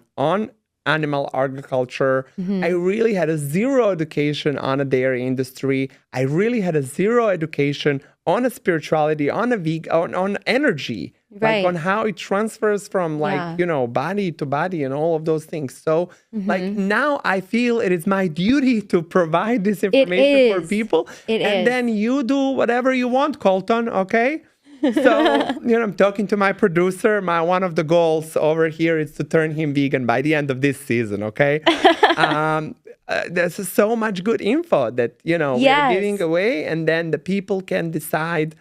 Speaker 1: animal agriculture. I really had a zero education on a dairy industry. I really had a zero education on a spirituality, on on energy, like on how it transfers from body to body and all of those things. So like now I feel it is my duty to provide this information for people. Then you do whatever you want, Colton, okay? So, I'm talking to my producer. One of the goals over here is to turn him vegan by the end of this season, okay? There's so much good info that, we're giving away, and then the people can decide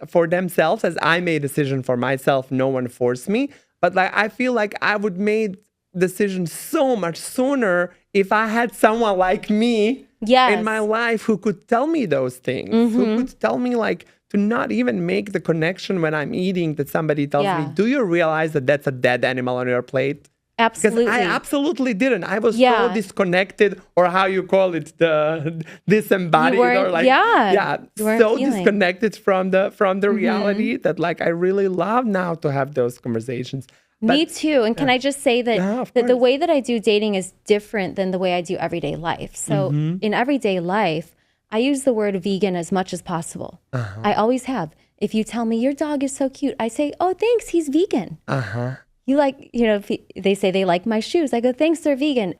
Speaker 1: for themselves, as I made a decision for myself. No one forced me. But like I feel like I would make decisions so much sooner if I had someone like me in my life who could tell me those things, who could tell me like, to not even make the connection when I'm eating that somebody tells me, do you realize that that's a dead animal on your plate?
Speaker 2: Absolutely.
Speaker 1: Because I absolutely didn't. I was so disconnected, or how you call it, the disembodied, or like, so disconnected from the reality that like I really love now to have those conversations.
Speaker 2: Me too. And can I just say that, the way that I do dating is different than the way I do everyday life. So in everyday life, I use the word vegan as much as possible. I always have. If you tell me your dog is so cute, I say, oh, thanks, he's vegan. You like, if they say they like my shoes, I go, thanks, they're vegan.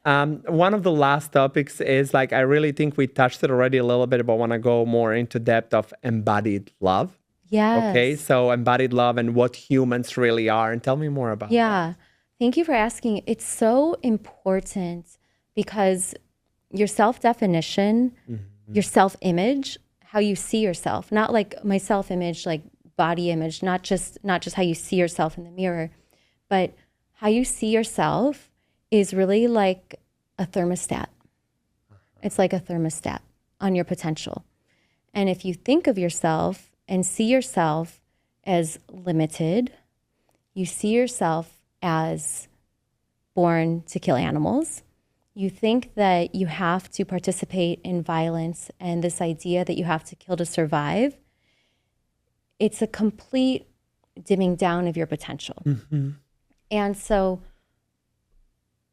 Speaker 1: One of the last topics is like, I really think we touched it already a little bit, but I want to go more into depth of embodied love.
Speaker 2: Yes.
Speaker 1: Okay, so embodied love and what humans really are. And tell me more about that.
Speaker 2: Thank you for asking. It's so important because your self-definition, your self-image, how you see yourself, not like my self-image, like body image, not just how you see yourself in the mirror, but how you see yourself is really like a thermostat. It's like a thermostat on your potential. And if you think of yourself and see yourself as limited, you see yourself as born to kill animals, you think that you have to participate in violence and this idea that you have to kill to survive, it's a complete dimming down of your potential. And so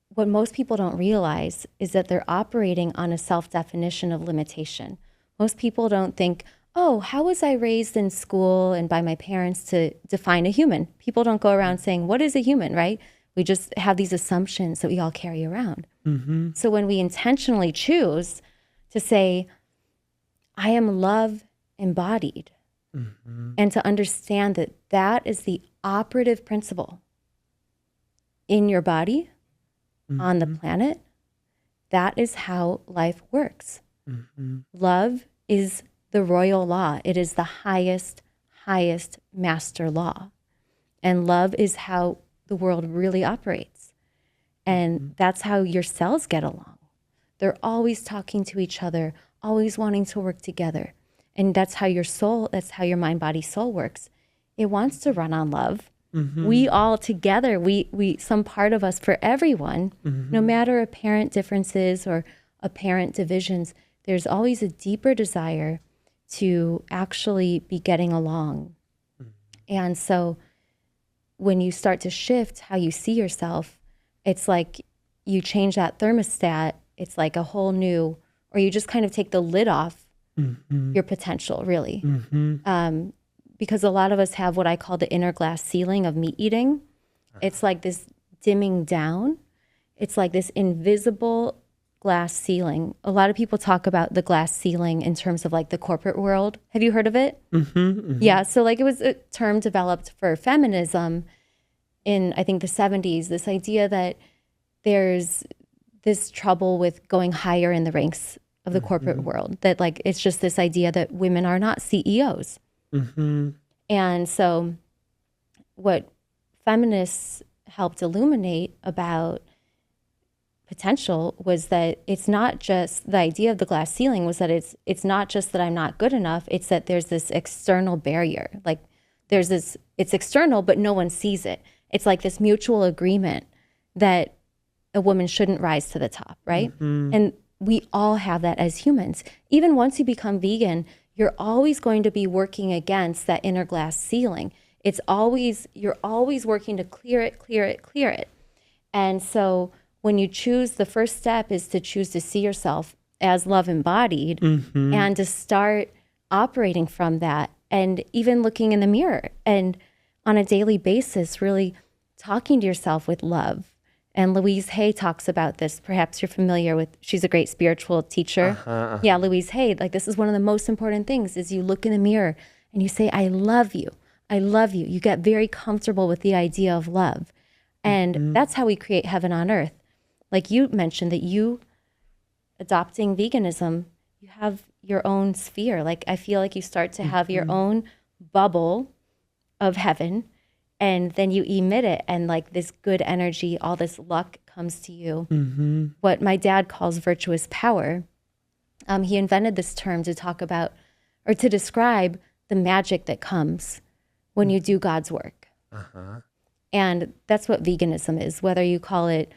Speaker 2: what most people don't realize is that they're operating on a self-definition of limitation. Most people don't think, oh, how was I raised in school and by my parents to define a human? People don't go around saying, what is a human, right? We just have these assumptions that we all carry around. So when we intentionally choose to say, I am love embodied, and to understand that that is the operative principle in your body, on the planet, that is how life works. Love is the royal law. It is the highest master law. And love is how the world really operates. And that's how your cells get along. They're always talking to each other, always wanting to work together. And that's how your soul, that's how your mind, body, soul works. It wants to run on love. We all together, we some part of us, for everyone, no matter apparent differences or apparent divisions, there's always a deeper desire to actually be getting along. And so when you start to shift how you see yourself, it's like you change that thermostat. It's like a whole new, or you just kind of take the lid off your potential, really. Because a lot of us have what I call the inner glass ceiling of meat eating. It's like this dimming down. It's like this invisible glass ceiling. A lot of people talk about the glass ceiling in terms of like the corporate world. Have you heard of it? Yeah. So like it was a term developed for feminism in, I think, the 70s, this idea that there's this trouble with going higher in the ranks of the corporate world, that like it's just this idea that women are not CEOs. And so what feminists helped illuminate about potential was that it's not just the idea of the glass ceiling, was that it's not just that I'm not good enough, it's that there's this external barrier. Like there's this, it's external, but no one sees it. It's like this mutual agreement that a woman shouldn't rise to the top, right? And we all have that as humans. Even once you become vegan, you're always going to be working against that inner glass ceiling. You're always working to clear it. And so when you choose, the first step is to choose to see yourself as love embodied and to start operating from that, and even looking in the mirror and on a daily basis, really talking to yourself with love. And Louise Hay talks about this. Perhaps you're familiar with, she's a great spiritual teacher. Yeah, Louise Hay, like this is one of the most important things, is you look in the mirror and you say, I love you. I love you. You get very comfortable with the idea of love. And that's how we create heaven on earth. Like you mentioned that you adopting veganism, you have your own sphere. Like I feel like you start to have your own bubble of heaven, and then you emit it, and like this good energy, all this luck comes to you. What my dad calls virtuous power. He invented this term to talk about, or to describe the magic that comes when you do God's work. And that's what veganism is, whether you call it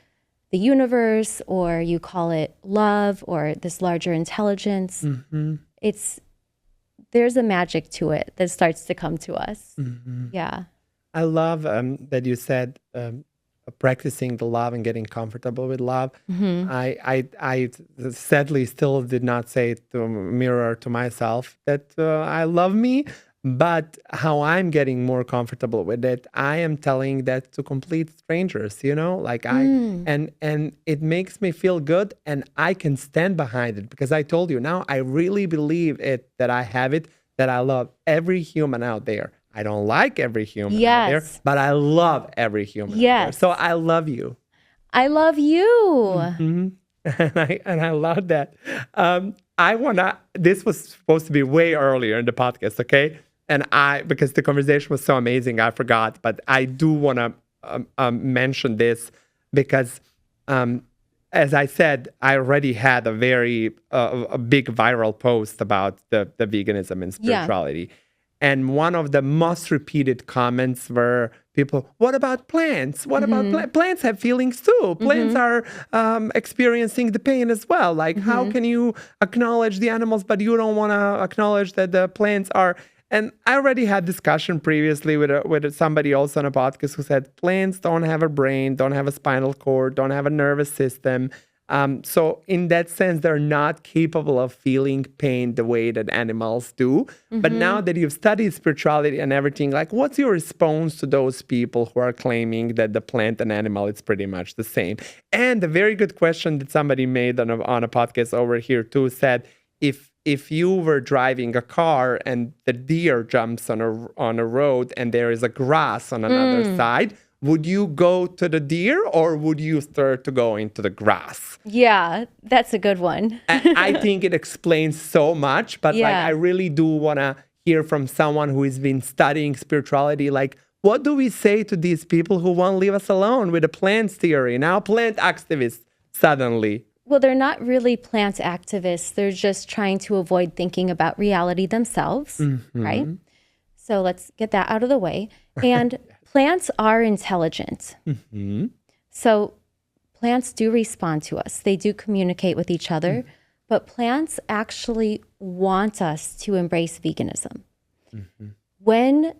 Speaker 2: the universe or you call it love or this larger intelligence. There's a magic to it that starts to come to us. Yeah.
Speaker 1: I love that you said practicing the love and getting comfortable with love. I sadly still did not say to mirror to myself that I love me, but how I'm getting more comfortable with it, I am telling that to complete strangers, you know, like and it makes me feel good, and I can stand behind it because I told you now I really believe it, that I have it, that I love every human out there. I don't like every human out there, but I love every human out there. So I love you.
Speaker 2: I love you.
Speaker 1: And I love that. This was supposed to be way earlier in the podcast, okay? And because the conversation was so amazing, I forgot, but I do want to mention this because, as I said, I already had a very a big viral post about the veganism and spirituality. And one of the most repeated comments were people, what about plants? What about plants have feelings too. Plants are experiencing the pain as well. Like, how can you acknowledge the animals, but you don't want to acknowledge that the plants are... And I already had discussion previously with somebody else on a podcast who said plants don't have a brain, don't have a spinal cord, don't have a nervous system. So in that sense, they're not capable of feeling pain the way that animals do. But now that you've studied spirituality and everything, like what's your response to those people who are claiming that the plant and animal is pretty much the same? And a very good question that somebody made on a podcast over here too said, if you were driving a car and the deer jumps on a road and there is a grass on another side, would you go to the deer or would you start to go into the grass?
Speaker 2: Yeah, that's a good one.
Speaker 1: I think it explains so much, but like I really do want to hear from someone who has been studying spirituality. Like, what do we say to these people who won't leave us alone with the plants theory? Now plant activists suddenly.
Speaker 2: Well, they're not really plant activists. They're just trying to avoid thinking about reality themselves, right? So let's get that out of the way. And plants are intelligent. So plants do respond to us. They do communicate with each other, but plants actually want us to embrace veganism. When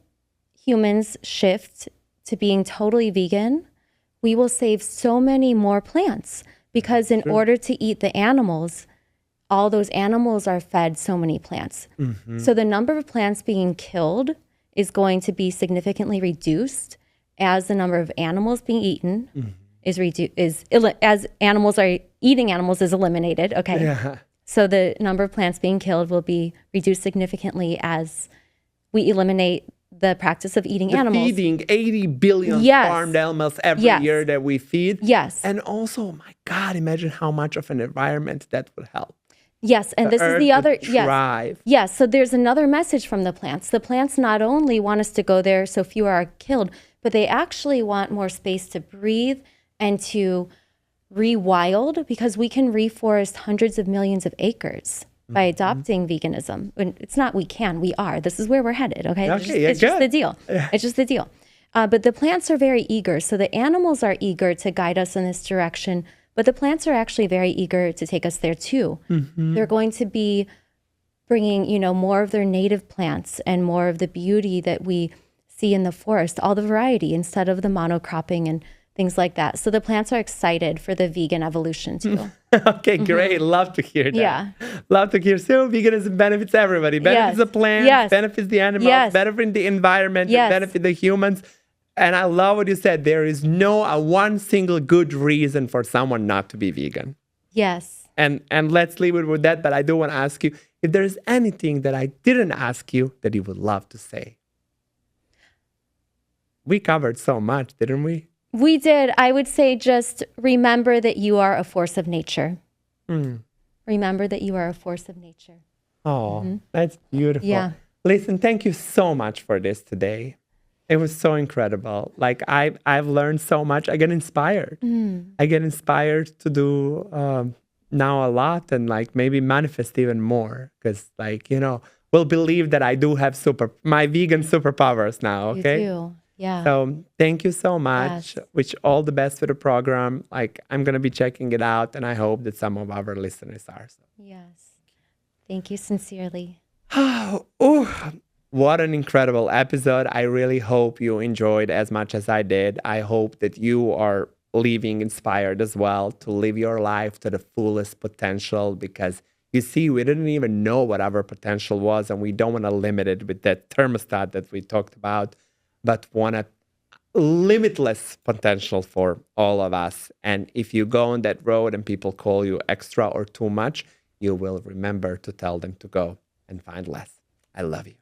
Speaker 2: humans shift to being totally vegan, we will save so many more plants because in order to eat the animals, all those animals are fed so many plants. So the number of plants being killed is going to be significantly reduced as the number of animals being eaten as animals are eating animals is eliminated. Okay.
Speaker 1: Yeah.
Speaker 2: So the number of plants being killed will be reduced significantly as we eliminate the practice of eating animals.
Speaker 1: Feeding 80 billion farmed animals every year that we feed.
Speaker 2: Yes.
Speaker 1: And also, oh my God, imagine how much of an environment that would help.
Speaker 2: Yes, and this is the other
Speaker 1: thrive.
Speaker 2: Yes, so there's another message from the plants. The plants not only want us to go there so fewer are killed, but they actually want more space to breathe and to rewild, because we can reforest hundreds of millions of acres by adopting veganism. And it's not we are. This is where we're headed, okay? It's just the deal. Yeah. It's just the deal. But the plants are very eager. So the animals are eager to guide us in this direction, but the plants are actually very eager to take us there too. They're going to be bringing, more of their native plants and more of the beauty that we see in the forest, all the variety instead of the monocropping and things like that. So the plants are excited for the vegan evolution too.
Speaker 1: Okay, great. Love to hear that.
Speaker 2: Yeah.
Speaker 1: Love to hear. So veganism benefits everybody. Benefits the plants, benefits the animals, benefits the environment, benefits the humans. And I love what you said. There is no one single good reason for someone not to be vegan.
Speaker 2: Yes.
Speaker 1: And let's leave it with that. But I do want to ask you if there is anything that I didn't ask you that you would love to say. We covered so much, didn't we?
Speaker 2: We did. I would say just remember that you are a force of nature. Remember that you are a force of nature.
Speaker 1: Oh, that's beautiful.
Speaker 2: Yeah.
Speaker 1: Listen, thank you so much for this today. It was so incredible. Like I've learned so much. I get inspired. I get inspired to do now a lot and like maybe manifest even more. Because we'll believe that I do have my vegan superpowers now. Okay.
Speaker 2: You do. Yeah.
Speaker 1: So thank you so much.
Speaker 2: Yes.
Speaker 1: Wish all the best for the program. Like I'm going to be checking it out and I hope that some of our listeners are. So.
Speaker 2: Yes. Thank you sincerely.
Speaker 1: What an incredible episode. I really hope you enjoyed as much as I did. I hope that you are leaving inspired as well to live your life to the fullest potential, because you see, we didn't even know what our potential was and we don't want to limit it with that thermostat that we talked about, but want a limitless potential for all of us. And if you go on that road and people call you extra or too much, you will remember to tell them to go and find less. I love you.